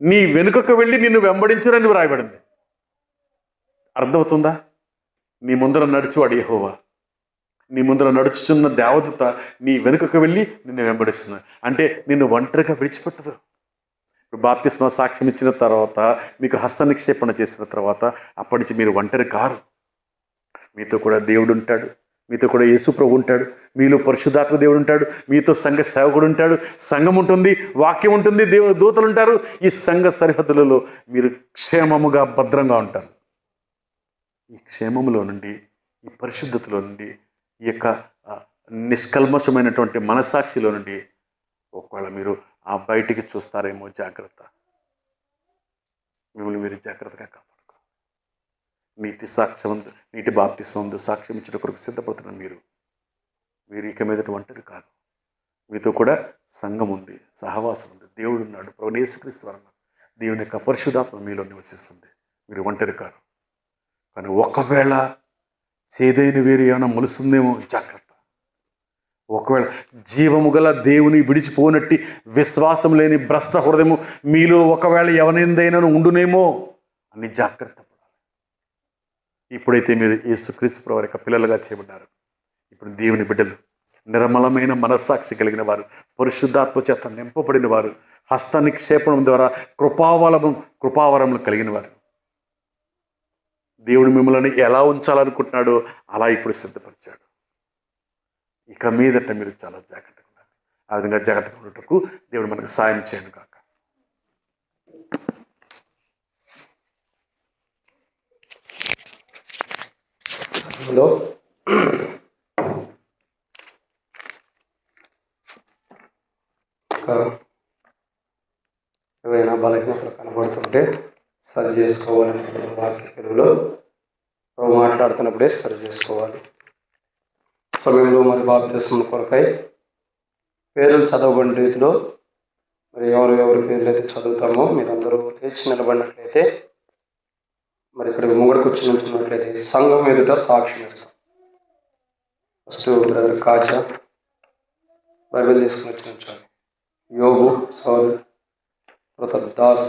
నీ వెనుకకు వెళ్ళి నిన్ను వెంబడించురని వ్రాయబడింది. అర్థమవుతుందా? నీ ముందర నడుచువాడు యెహోవా, నీ ముందర నడుచుచున్న దేవదూత నీ వెనుకకు వెళ్ళి నిన్ను వెంబడిస్తుంది. అంటే నిన్ను ఒంటరిగా విడిచిపెట్టదు. ఇప్పుడు బాప్తిస్మ సాక్ష్యం ఇచ్చిన తర్వాత, మీకు హస్త నిక్షేపణ చేసిన తర్వాత అప్పటి నుంచి మీరు ఒంటరి కారు. మీతో కూడా దేవుడు ఉంటాడు, మీతో కూడా యేసు ప్రభు ఉంటాడు, మీలో పరిశుద్ధాత్మ దేవుడు ఉంటాడు, మీతో సంఘ సేవకుడు ఉంటాడు, సంఘం ఉంటుంది, వాక్యం ఉంటుంది, దూతలు ఉంటారు. ఈ సంఘ సరిహద్దులలో మీరు క్షేమముగా, భద్రంగా ఉంటారు. ఈ క్షేమములో నుండి, ఈ పరిశుద్ధతలో నుండి, ఈ యొక్క నిష్కల్మషమైనటువంటి మనసాక్షిలో నుండి ఒకవేళ మీరు ఆ బయటికి చూస్తారేమో, జాగ్రత్త. మిమ్మల్ని మీరు జాగ్రత్తగా కాపాడుకో. నీటి బాప్తిస్మందు సాక్ష్యం ఇచ్చిన కొరకు సిద్ధపడుతున్న మీరు ఇక మీదట ఒంటరి కాదు. మీతో కూడా సంఘం ఉంది, సహవాసం ఉంది, దేవుడు ఉన్నాడు, ప్రభువు యేసుక్రీస్తు వారు. దేవుని యొక్క పరిశుద్ధాత్మ మీలో నివసిస్తుంది. మీరు ఒంటరి కాదు. కానీ ఒకవేళ చేదైన వేరు ఏమైనా మొలుస్తుందేమో, జాగ్రత్త. ఒకవేళ జీవము గల దేవుని విడిచిపోనట్టి విశ్వాసం లేని భ్రష్ట హృదయము మీలో ఒకవేళ ఎవరైనా ఉండునేమో అని జాగ్రత్త పడాలి. ఇప్పుడైతే మీరు యేసుక్రీస్తు ప్రభువు యొక్క పిల్లలుగా చేయబడ్డారు. ఇప్పుడు దేవుని బిడ్డలు, నిర్మలమైన మనస్సాక్షి కలిగిన వారు, పరిశుద్ధాత్మ చేత నింపబడిన వారు, హస్త నిక్షేపణం ద్వారా కృపావరములు కలిగిన వారు. దేవుడు మిమ్మల్ని ఎలా ఉంచాలనుకుంటున్నాడో అలా ఇప్పుడు సిద్ధపరిచాడు. ఇక మీదట మీరు చాలా జాగ్రత్తగా ఉండాలి. ఆ విధంగా జాగ్రత్తగా ఉండటకు దేవుడు మనకు సాయం చేయను కాక. ఏవైనా బలహీనతలు కనబడుతుంటే సరి చేసుకోవాలని వాక్య తెలుగులో మాట్లాడుతున్నప్పుడే సరి చేసుకోవాలి. సమయంలో మరి బాప్తిస్మం కొరకై పేర్లు చదవబడిన రీతిలో మరి ఎవరి పేర్లు అయితే చదువుతామో మీరందరూ తెచ్చి నిలబడినట్లయితే మరి ఇక్కడ ముంగడికి వచ్చి నిల్చున్నట్లయితే సంఘం ఎదుట సాక్ష్యం ఇస్తాం. ఫస్ట్ బ్రదర్ కాజా బైబిల్ తీసుకుని వచ్చి ఉంచాలి. యోగు సోదరి, తర్వాత దాస్,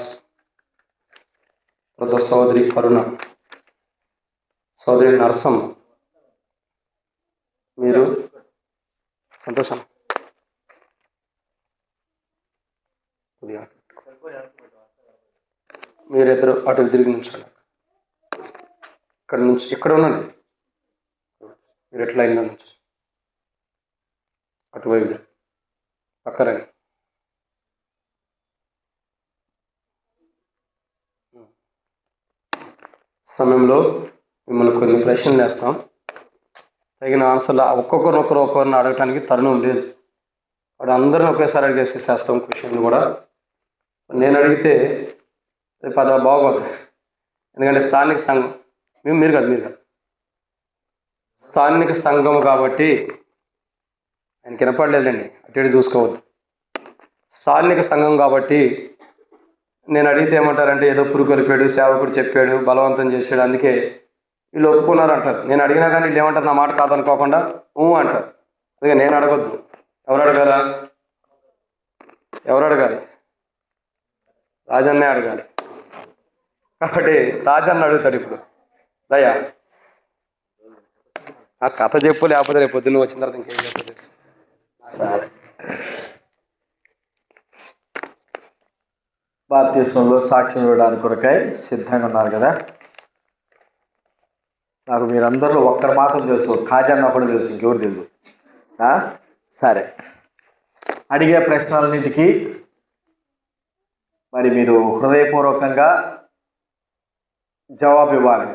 తర్వాత సోదరి అరుణ, సోదరి నరసమ్మ, మీరు సంతోషం. మీరిద్దరు అటు తిరిగి నుంచండి. ఇక్కడ నుంచి ఇక్కడ ఉండండి. మీరు ఎట్లా లైన్లో నుంచి అటువైపు పక్కరండి. సమయంలో మిమ్మల్ని కొన్ని ప్రశ్నలు వేస్తాం. తగిన ఆన్సర్లు ఒక్కొక్కరిని అడగటానికి తరుణం లేదు. వాడు అందరిని ఒకేసారి అడిగేసి చేస్తాం క్వశ్చన్లు కూడా. నేను అడిగితే అది బాగోదు. ఎందుకంటే స్థానిక సంఘం మీరు కాదు స్థానిక సంఘం కాబట్టి ఆయనకి వినపడలేదండి, అటు ఇటు చూసుకోవద్దు. స్థానిక సంఘం కాబట్టి నేను అడిగితే ఏమంటారంటే ఏదో పురుగు కలిపాడు, సేవకుడు చెప్పాడు, బలవంతం చేశాడు, అందుకే వీళ్ళు ఒప్పుకున్నారు అంటారు. నేను అడిగినా కానీ వీళ్ళు ఏమంటారు, నా మాట కాదనుకోకుండా అంటారు. అందుకే నేను అడగొద్దు. ఎవరు అడగాలి? రాజన్నే అడగాలి. కాబట్టి రాజన్న అడుగుతాడు. ఇప్పుడు దయా ఆ కథ చెప్పు, లేకపోతే రేపు పొద్దున్న వచ్చిన తర్వాత ఇంకేం చెప్పదు. సరే, బాప్తిస్మంలో సాక్ష్యం ఇవ్వడానికి కొరకై సిద్ధంగా ఉన్నారు కదా. నాకు మీరందరిలో ఒక్కరు మాత్రం తెలుసు, ఖాజాన్న ఒకటి తెలుసు, ఇంకెవరు తెలుసు. సరే, అడిగే ప్రశ్నలన్నింటికి మరి మీరు హృదయపూర్వకంగా జవాబు ఇవ్వాలి.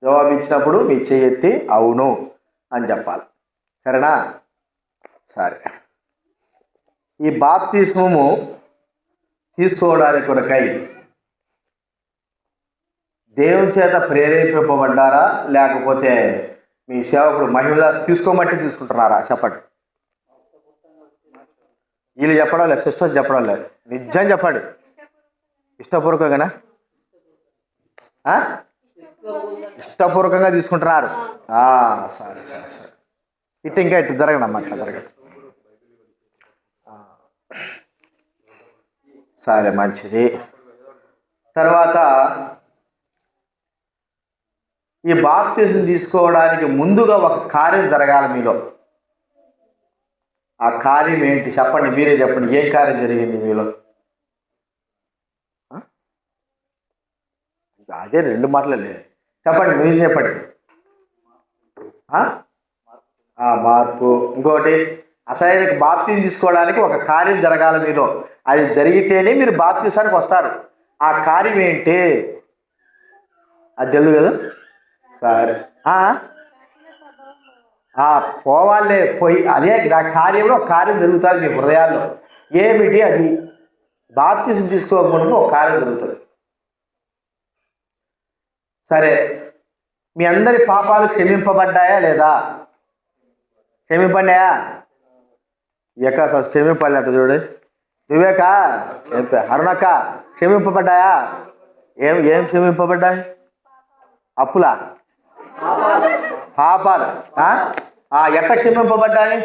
జవాబు ఇచ్చినప్పుడు మీ చెయ్యి ఎత్తి అవును అని చెప్పాలి. సరేనా? సరే, ఈ బాప్తిస్మము తీసుకోవడానికి కొరకై దేవుని చేత ప్రేరేపింపబడ్డారా, లేకపోతే మీ సేవకుడు మహిమదాస్ తీసుకోమట్టి తీసుకుంటున్నారా? చెప్పండి. వీళ్ళు చెప్పడం లేదు, సిస్టర్స్ చెప్పడం లేదు, నిజం చెప్పండి. ఇష్టపూర్వకంగానా? ఇష్టపూర్వకంగా తీసుకుంటున్నారు. సరే సరే సరే, ఇంకా ఇటు జరగండి అమ్మ, అట్లా జరగండి. సరే, మంచిది. తర్వాత ఈ బాప్తిజం తీసుకోవడానికి ముందుగా ఒక కార్యం జరగాలి మీలో. ఆ కార్యం ఏంటి చెప్పండి, మీరే చెప్పండి. ఏం కార్యం జరిగింది మీలో? అదే రెండు మాటలే చెప్పండి, మీరు చెప్పండి. మార్పు. ఇంకోటి, అసలు బాప్తిజం తీసుకోవడానికి ఒక కార్యం జరగాలి మీలో. అది జరిగితేనే మీరు బాప్తిజానికి వస్తారు. ఆ కార్యం ఏంటి అది తెలియదు కదా? సరే, పోవాలే పోయి అదే ఆ కార్యంలో ఒక కార్యం జరుగుతుంది మీ హృదయాల్లో. ఏమిటి అది? బాప్తిజం తీసుకోకముందు ఒక కార్యం జరుగుతుంది. సరే, మీ అందరి పాపాలు క్షమింపబడ్డాయా లేదా? క్షమింపడ్డాయా? క్షమింపడలేట చూడు. నువ్వేకా అరుణక్క క్షమింపబడ్డాయా? ఏం క్షమింపబడ్డాయి? అప్పులా? పాపాలు. ఎట్ట క్షమింపబడ్డాయి?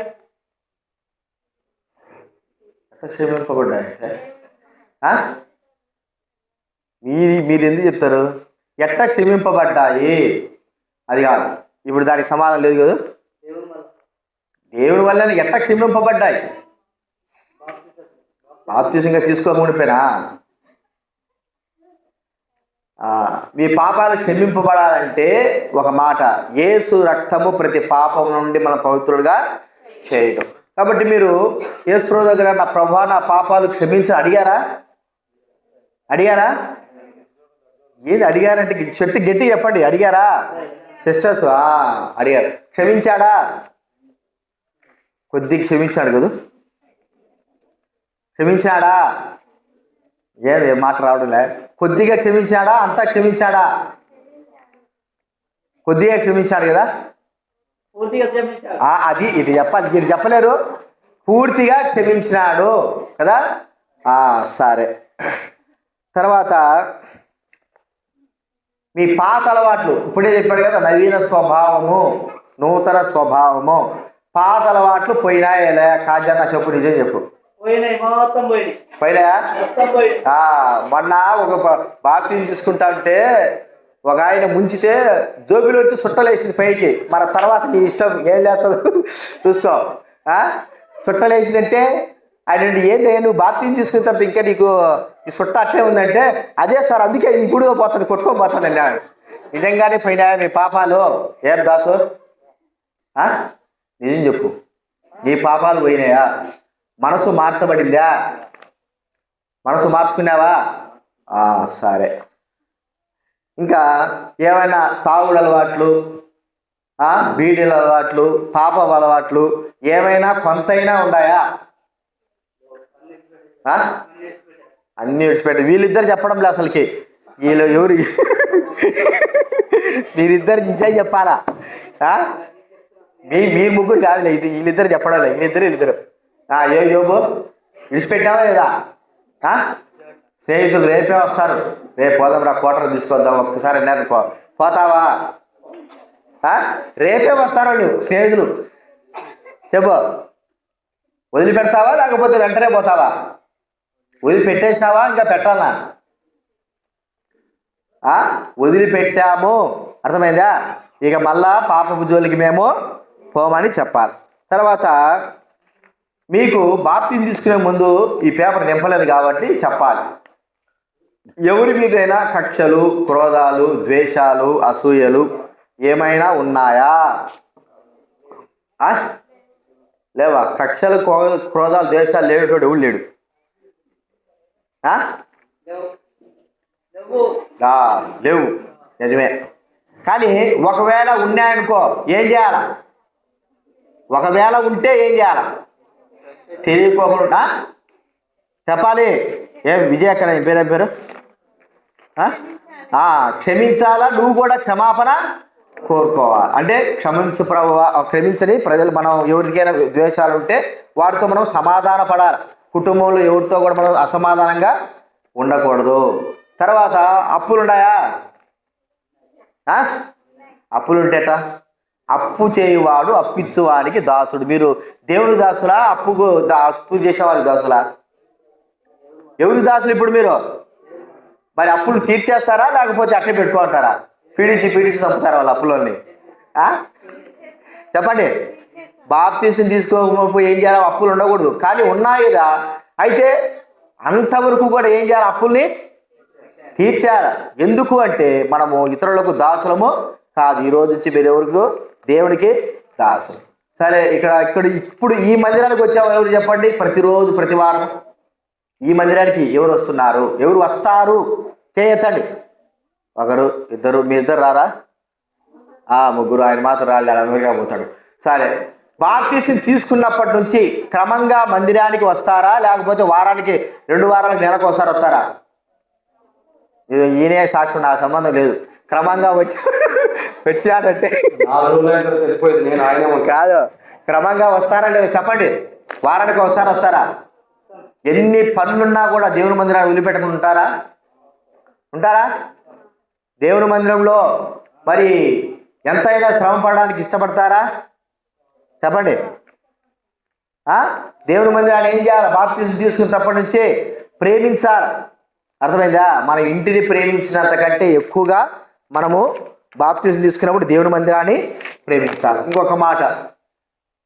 మీరు ఎందుకు చెప్తారు? ఎట్ట క్షమింపబడ్డాయి అది కాదు. ఇప్పుడు దానికి సమాధానం లేదు కదా. దేవుని వల్ల ఎట్ట క్షమింపబడ్డాయి? బాప్తిజంగా తీసుకోకపోయినా మీ పాపాలు క్షమింపబడాలంటే ఒక మాట, యేసు రక్తము ప్రతి పాపం నుండి మన పవిత్రులుగా చేయడం. కాబట్టి మీరు యేసు ప్రభు దగ్గర నా ప్రభువా నా పాపాలు క్షమించి అడిగారా? ఏది అడిగారంటే చెట్టు గట్టి చెప్పండి. అడిగారా సిస్టర్స్? అడిగారు. క్షమించాడా? కొద్దిగా క్షమించాడు కదా. క్షమించాడా? ఏది మాట రావడంలే. కొద్దిగా క్షమించాడా? అంతా క్షమించాడా? కొద్దిగా క్షమించాడు కదా. అది ఇటు చెప్పాలి, ఇటు చెప్పలేరు. పూర్తిగా క్షమించినాడు కదా. సరే, తర్వాత మీ పాత అలవాట్లు ఇప్పుడే చెప్పాడు కదా, నవీన స్వభావము నూతన స్వభావము. పాత అలవాట్లు పోయినాయేలే కాజన్న చెప్పు, నిజం చెప్పు. పోయినాయా? మొన్న ఒక బాప్తిజం తీసుకుంటా అంటే ఒక ఆయన ముంచితే జోబిలో వచ్చి సుట్టలేసింది పైకి. మన తర్వాత నీ ఇష్టం ఏం లేస్తుందో చూసుకో. సుట్టలేసిందంటే ఆయన ఏంటి నువ్వు బాప్తిజం తీసుకున్న తర్వాత ఇంకా నీకు ఈ సుట్ట అట్టే ఉందంటే, అదే సార్ అందుకే ఇప్పుడు పోతుంది కొట్టుకోపోతుంది అన్నాడు. నిజంగానే పోయినాయా మీ పాపాలు? ఏం దాసు నిజం చెప్పు, నీ పాపాలు పోయినాయా? మనసు మార్చబడిందా? మనసు మార్చుకున్నావా? సరే. ఇంకా ఏమైనా తాగుడు అలవాట్లు, బీడీల అలవాట్లు, పాపం అలవాట్లు ఏమైనా కొంతైనా ఉన్నాయా? అన్నీ విడిచిపెట్టి వీళ్ళిద్దరు చెప్పడం లే అసలుకి. వీళ్ళు ఎవరు? మీరిద్దరు నిజం చెప్పాలా? మీరు ముగ్గురు కాదులే, ఇది వీళ్ళిద్దరు చెప్పడం లే. వీళ్ళిద్దరు యోబు విడిచిపెట్టావా లేదా? స్నేహితులు రేపే వస్తారు, రేపు పోదాం రా కోటలు తీసుకొద్దాం ఒక్కసారి అన్నారు. పోతావా? రేపే వస్తారు వాళ్ళు స్నేహితులు. చెప్పు, వదిలిపెడతావా లేకపోతే వెంటనే పోతావా? వదిలిపెట్టేసినావా ఇంకా పెట్టాలా? వదిలిపెట్టాము, అర్థమైందా? ఇక మళ్ళా పాపపు జోలికి మేము పోమని చెప్పాలి. తర్వాత మీకు బాప్తిజం తీసుకునే ముందు ఈ పేపర్ నింపలేదు కాబట్టి చెప్పాలి. ఎవరి మీదైనా కక్షలు, క్రోధాలు, ద్వేషాలు, అసూయలు ఏమైనా ఉన్నాయా? లేవా? కక్షలు, క్రోధాలు, ద్వేషాలు లేనిటోడు ఎవడు లేడు. లేవు, నిజమే. కానీ ఒకవేళ ఉన్నాయనుకో ఏం చేయాలా? ఒకవేళ ఉంటే ఏం చేయాలా? తెలియకోకుండా చెప్పాలి. విజయ్ అక్కడ ఏం పేరు? క్షమించాలా? నువ్వు కూడా క్షమాపణ కోరుకోవాలి. అంటే క్షమించని ప్రజలు, మనం ఎవరికైనా ద్వేషాలు ఉంటే వారితో మనం సమాధాన పడాలి. కుటుంబంలో ఎవరితో కూడా మనం అసమాధానంగా ఉండకూడదు. తర్వాత అప్పులు ఉన్నాయా? అప్పులు ఉంటేట అప్పు చేయువాడు అప్పిచ్చువాడికి దాసుడు. మీరు దేవుని దాసులా? అప్పు చేసేవాడికి దాసులా? ఎవరి దాసులు ఇప్పుడు మీరు? మరి అప్పులు తీర్చేస్తారా లేకపోతే అట్లే పెట్టుకుంటారా? పీడించి చంపుతారా వాళ్ళ అప్పులని? చెప్పండి. బాప్తీసం తీసుకోకపోయి ఏం చేయాలి? అప్పులు ఉండకూడదు. కానీ ఉన్నాయి కదా, అయితే అంతవరకు కూడా ఏం చేయాలి? అప్పుల్ని తీర్చేయాలి. ఎందుకు అంటే మనము ఇతరులకు దాసులము కాదు. ఈరోజు నుంచి మీరు ఎవరికి? దేవునికి దాసులు. సరే, ఇప్పుడు ఈ మందిరానికి వచ్చాము ఎవరు చెప్పండి? ప్రతిరోజు ప్రతి వారం ఈ మందిరానికి ఎవరు వస్తున్నారు? ఎవరు వస్తారు? చేయొద్దండి. ఒకరు, ఇద్దరు. మీ ఇద్దరు రారా? ముగ్గురు. ఆయన మాత్రం రాలేదు, అమెరికా పోతాడు. సరే, బాప్తీసం తీసుకున్నప్పటి నుంచి క్రమంగా మందిరానికి వస్తారా లేకపోతే వారానికి 2 వారాలకు నెలకు ఒకసారి వస్తారా? ఈయనే సాక్ష్యం, నా సంబంధం లేదు. క్రమంగా వచ్చినాడంటే కాదు, క్రమంగా వస్తారా లేదు చెప్పండి. వారానికి ఒకసారి వస్తారా? ఎన్ని పనులున్నా కూడా దేవుని మందిరాన్ని వదిలిపెట్టకుండా ఉంటారా? దేవుని మందిరంలో మరి ఎంతైనా శ్రమ పడడానికి ఇష్టపడతారా? చెప్పండి. దేవుని మందిరాన్ని ఏం చేయాలి? బాప్తీసం తీసుకున్నప్పటి నుంచి ప్రేమించాలి. అర్థమైందా? మన ఇంటిని ప్రేమించినంత కంటే ఎక్కువగా మనము బాప్తీసం తీసుకున్నప్పుడు దేవుని మందిరాన్ని ప్రేమించాలి. ఇంకొక మాట,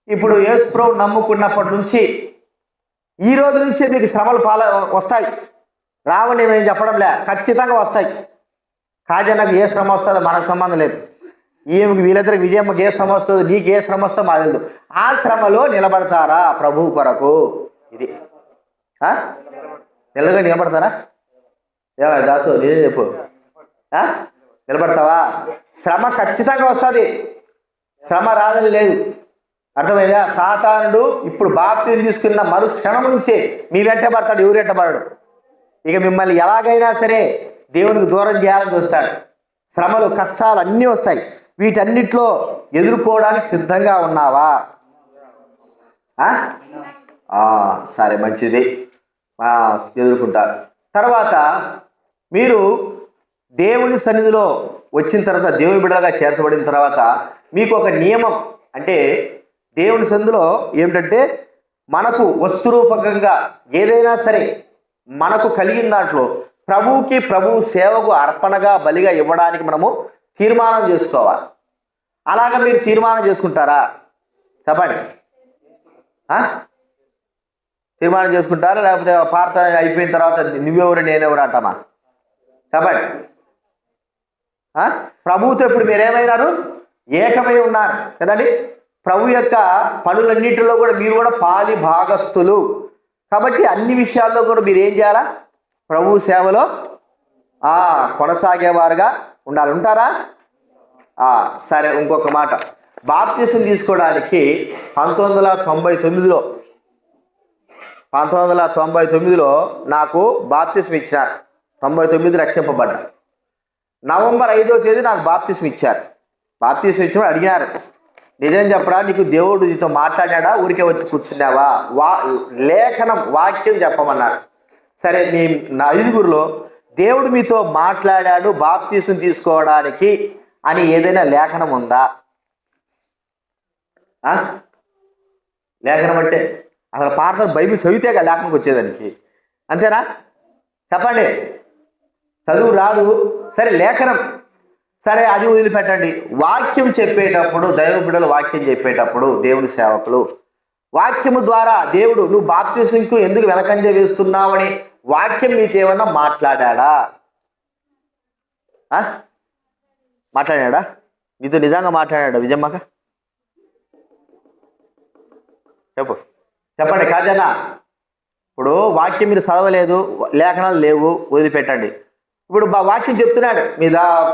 ఇప్పుడు యేసు ప్రభువు నమ్ముకున్నప్పటి నుంచి ఈ రోజు నుంచే మీకు శ్రమలు వస్తాయి. రావని ఏమేం చెప్పడం లే, ఖచ్చితంగా వస్తాయి. కాజన్నకు ఏ శ్రమ వస్తుందో మనకు సంబంధం లేదు. వీళ్ళిద్దరికి విజయమ్మకి ఏ శ్రమ వస్తుందో, నీకు ఏ శ్రమ వస్తుందో మాకు తెలియదు. ఆ శ్రమలో నిలబడతారా ప్రభువు కొరకు? ఇది నిలబడతారా? దాసు నిజం చెప్పు, నిలబడతావా? శ్రమ ఖచ్చితంగా వస్తుంది, శ్రమ రాదని లేదు. అర్థమైందా? సాతానుడు ఇప్పుడు బాప్తీసం తీసుకున్న మరు క్షణం నుంచే మీ వెంట పడతాడు, ఎవరు వెంట పడడు. ఇక మిమ్మల్ని ఎలాగైనా సరే దేవునికి దూరం చేయాలని చూస్తాడు. శ్రమలు, కష్టాలు అన్నీ వస్తాయి. వీటన్నిటిలో ఎదుర్కోవడానికి సిద్ధంగా ఉన్నావా? సరే, మంచిది, ఎదుర్కొంటారు. తర్వాత మీరు దేవుని సన్నిధిలో వచ్చిన తర్వాత దేవుని బిడ్డలుగా చేర్చబడిన తర్వాత మీకు ఒక నియమం, అంటే దేవుని సందులో ఏమిటంటే మనకు వస్తురూపకంగా ఏదైనా సరే మనకు కలిగిన దాంట్లో ప్రభువుకి ప్రభువు సేవకు అర్పణగా బలిగా ఇవ్వడానికి మనము తీర్మానం చేసుకోవాలి. అలాగా మీరు తీర్మానం చేసుకుంటారా? చెప్పండి. తీర్మానం చేసుకుంటారా? లేకపోతే ప్రార్థన అయిపోయిన తర్వాత నువ్వెవరు నేనెవరు అంటామా? చెప్పండి. ప్రభువుతో ఇప్పుడు మీరేమైనారు? ఏకమై ఉన్నారు కదండి. ప్రభు యొక్క పనులన్నింటిలో కూడా మీరు కూడా పాలి భాగస్థులు. కాబట్టి అన్ని విషయాల్లో కూడా మీరు ఏం చేయాలా? ప్రభు సేవలో కొనసాగేవారుగా ఉండాలి. ఉంటారా? సరే, ఇంకొక మాట. బాప్తిసం తీసుకోవడానికి 1999లో నాకు బాప్తిసం ఇచ్చారు. 99 రక్షింపబడ్డా. నవంబర్ 5వ తేదీ నాకు బాప్తిసం ఇచ్చారు. బాప్తిసం ఇచ్చినప్పుడు అడిగినారు, నిజం చెప్పరా, నీకు దేవుడు నీతో మాట్లాడాడా, ఊరికే వచ్చి కూర్చున్నావా? లేఖనం వాక్యం చెప్పమన్నారు. సరే, మీ 5గురిలో దేవుడు మీతో మాట్లాడాడు బాప్తిసం తీసుకోవడానికి అని ఏదైనా లేఖనం ఉందా? లేఖనం అంటే అసలు ప్రార్థన బైబిల్ చదివితే కదా లేఖనంకి వచ్చేదానికి, అంతేనా? చెప్పండి. చదువు రాదు, సరే లేఖనం, సరే అది వదిలిపెట్టండి. వాక్యం చెప్పేటప్పుడు, దైవ బిడ్డలు వాక్యం చెప్పేటప్పుడు, దేవుని సేవకులు వాక్యము ద్వారా దేవుడు నువ్వు బాప్తిసంకు ఎందుకు వెనకంజ వేస్తున్నావని వాక్యం మీతో ఏమన్నా మాట్లాడా? మాట్లాడాడా? మీతో నిజంగా మాట్లాడాడా విజయమ్మక? చెప్పండి కాజనా. ఇప్పుడు వాక్యం మీరు చదవలేదు, లేఖనాలు లేవు, వదిలిపెట్టండి. ఇప్పుడు వాక్యం చెప్తున్నాడు, మీ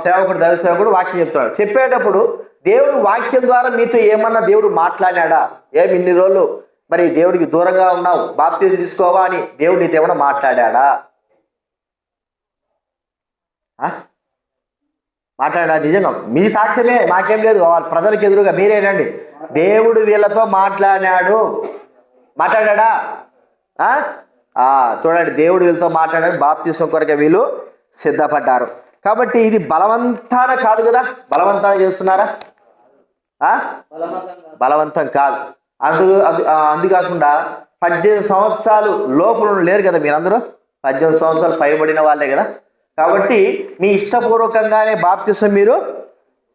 సేవకుడు దైవ సేవకుడు వాక్యం చెప్తున్నాడు. చెప్పేటప్పుడు దేవుడు వాక్యం ద్వారా మీతో ఏమన్నా దేవుడు మాట్లాడాడా? ఏమి ఇన్ని రోజులు మరి దేవుడికి దూరంగా ఉన్నావు, బాప్తిసం తీసుకోవా అని దేవుడు నీతో ఏమన్నా మాట్లాడా? మాట్లాడా? నిజంగా మీ సాక్ష్యమే, మాకేం లేదు. వాళ్ళ ప్రజలకు ఎదురుగా మీరేనండి, దేవుడు వీళ్ళతో మాట్లాడాడా? చూడండి, దేవుడు వీళ్ళతో మాట్లాడాడు, బాప్తిసం కొరకే వీళ్ళు సిద్ధపడ్డారు. కాబట్టి ఇది బలవంతాన కాదు కదా. బలవంతం చేస్తున్నారా? బలవంతం కాదు. అందుకాకుండా 18 సంవత్సరాలు లోపల లేరు కదా మీరందరూ. 18 సంవత్సరాలు పైబడిన వాళ్ళే కదా. కాబట్టి మీ ఇష్టపూర్వకంగానే బాప్తిసం మీరు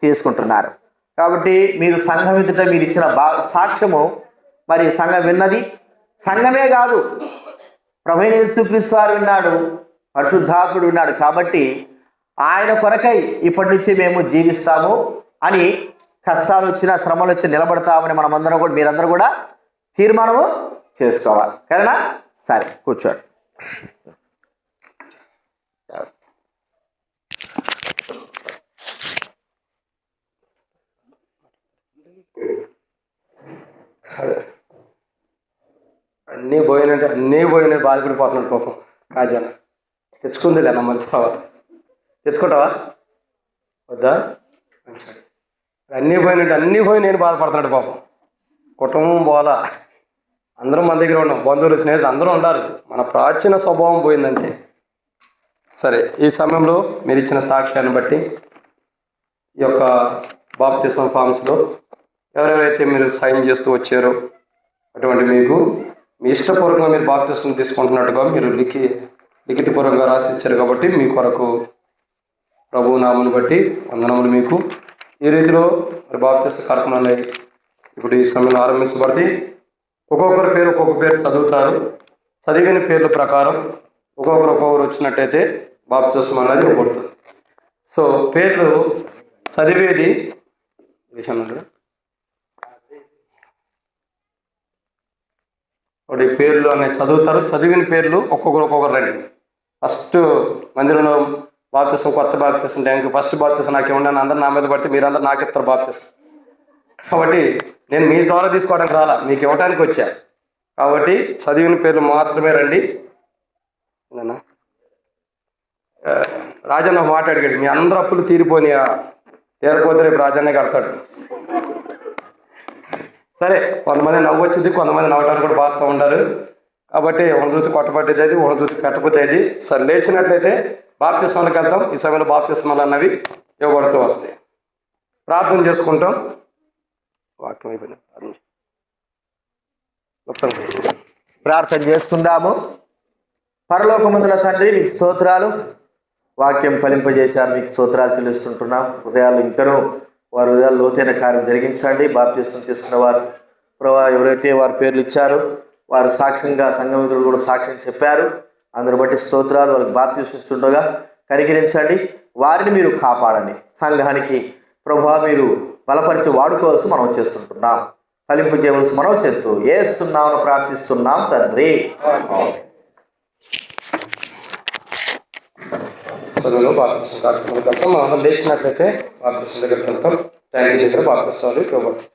తీసుకుంటున్నారు. కాబట్టి మీరు సంఘం ఎదుట మీరు ఇచ్చిన సాక్ష్యము, మరి సంఘం విన్నది, సంఘమే కాదు ప్రభువైన యేసుక్రీస్తు వారు విన్నాడు, పరిశుద్ధాత్ముడు విన్నాడు. కాబట్టి ఆయన కొరకై ఇప్పటి నుంచి మేము జీవిస్తాము అని, కష్టాలు వచ్చినా శ్రమలు వచ్చి నిలబడతామని మనమందరం కూడా, మీరందరూ కూడా తీర్మానము చేసుకోవాలి. సరేనా? సరే, కూర్చోండి. అన్నీ పోయినాయి బాధపడిపోతున్నాడు పాపం కాజాన. తెచ్చుకుందిలే అన్న మళ్ళీ తర్వాత. తెచ్చుకుంటావా వద్దా? అన్నీ పోయి నేను బాధపడుతున్నాడు పాపం. కుటుంబం పోలా, అందరం మన దగ్గర ఉన్నాం, బంధువులు స్నేహితులు అందరూ ఉండాలి. మన ప్రాచీన స్వభావం పోయిందంతే. సరే, ఈ సమయంలో మీరు ఇచ్చిన సాక్ష్యాన్ని బట్టి ఈ యొక్క బాప్తిసం ఫామ్స్లో ఎవరెవరైతే మీరు సైన్ చేస్తూ వచ్చారో అటువంటి మీకు మీ ఇష్టపూర్వకంగా మీరు బాప్తిసం తీసుకుంటున్నట్టుగా మీరు లిఖితపూర్వకంగా రాసి ఇచ్చారు. కాబట్టి మీ కొరకు ప్రభువు నామమును బట్టి వందనములు. మీకు ఈ రీతిలో మరి బాప్తిస కార్యక్రమం అనేది ఇప్పుడు ఈ సమయంలో ఆరంభించబడి ఒక్కొక్క పేరు చదువుతారు. చదివిన పేర్ల ప్రకారం ఒక్కొక్కరు వచ్చినట్టయితే బాప్తిసం అనేది ఇవ్వబడుతుంది. సో పేర్లు చదివేది విషయంలో వాడి పేర్లు అనేది చదువుతారు. చదివిన పేర్లు ఒక్కొక్కరు రండి. ఫస్ట్ మందిరంలో బాప్తిసం, కొత్త బాప్తిసం టైంకి ఫస్ట్ బాప్తిసం నాకు ఇవ్వండి అందరూ నా మీద పడితే మీరందరూ నాకు ఇస్తారు బాప్తిసం. కాబట్టి నేను మీ ద్వారా తీసుకోవడానికి రాలా, మీకు ఇవ్వడానికి వచ్చా. కాబట్టి చదివిన పేర్లు మాత్రమే రండి. రాజన్న మాట అడిగాడు, మీ అందరు అప్పులు తీరిపోయినాయా? తీరపోతే రేపు రాజన్నే కడతాడు. సరే, కొంతమంది నవ్వు వచ్చింది, కొంతమంది నవ్వడానికి కూడా బాగా ఉంటారు. కాబట్టి ఒక దూతి కొట్టబట్టేది, ఒక దూతి కట్టబోతేది. సరే, లేచినట్లయితే బాప్తిస్మాలకు వెళ్తాం. ఈ సమయంలో బాప్తిస్మాలు అన్నవి ఇవ్వబడుతూ వస్తాయి. ప్రార్థన చేసుకుంటాం. వాక్యం అయిపోయింది. ప్రార్థన చేసుకుందాము. పరలోకమందుల తండ్రి, మీకు స్తోత్రాలు. వాక్యం ఫలింపజేశారు, మీకు స్తోత్రాలు చెల్లిస్తుంటున్నాం. ఉదయాలు ఇంకనూ వారి ఉదయాలు లోతైన కార్యం జరిగించండి. బాప్తిస్మం తీసుకున్న వారు ప్రభా, ఎవరైతే వారి పేర్లు ఇచ్చారో వారు సాక్ష్యంగా సంఘమిత్రులు కూడా సాక్ష్యం చెప్పారు. అందరు బట్టి స్తోత్రాలు. వారికి బాప్తిస్మిస్తుండగా కనికరించండి, వారిని మీరు కాపాడండి. సంఘానికి ప్రభా మీరు బలపరిచి వాడుకోవాల్సి మనం చేస్తుంటున్నాం. ఫలింపు చేయవలసి మనం చేస్తూ యేసునామమున ప్రార్థిస్తున్నాం తండ్రి. సభలో బాప్తిస్మం కార్యక్రమానికి వెళ్తాం. మనం లేచినట్లయితే బాప్తిస్మం దగ్గరికి వెళ్తాం. ట్యాంక్ దగ్గర బాప్తిస్మాలు ఇవ్వబడతాయి.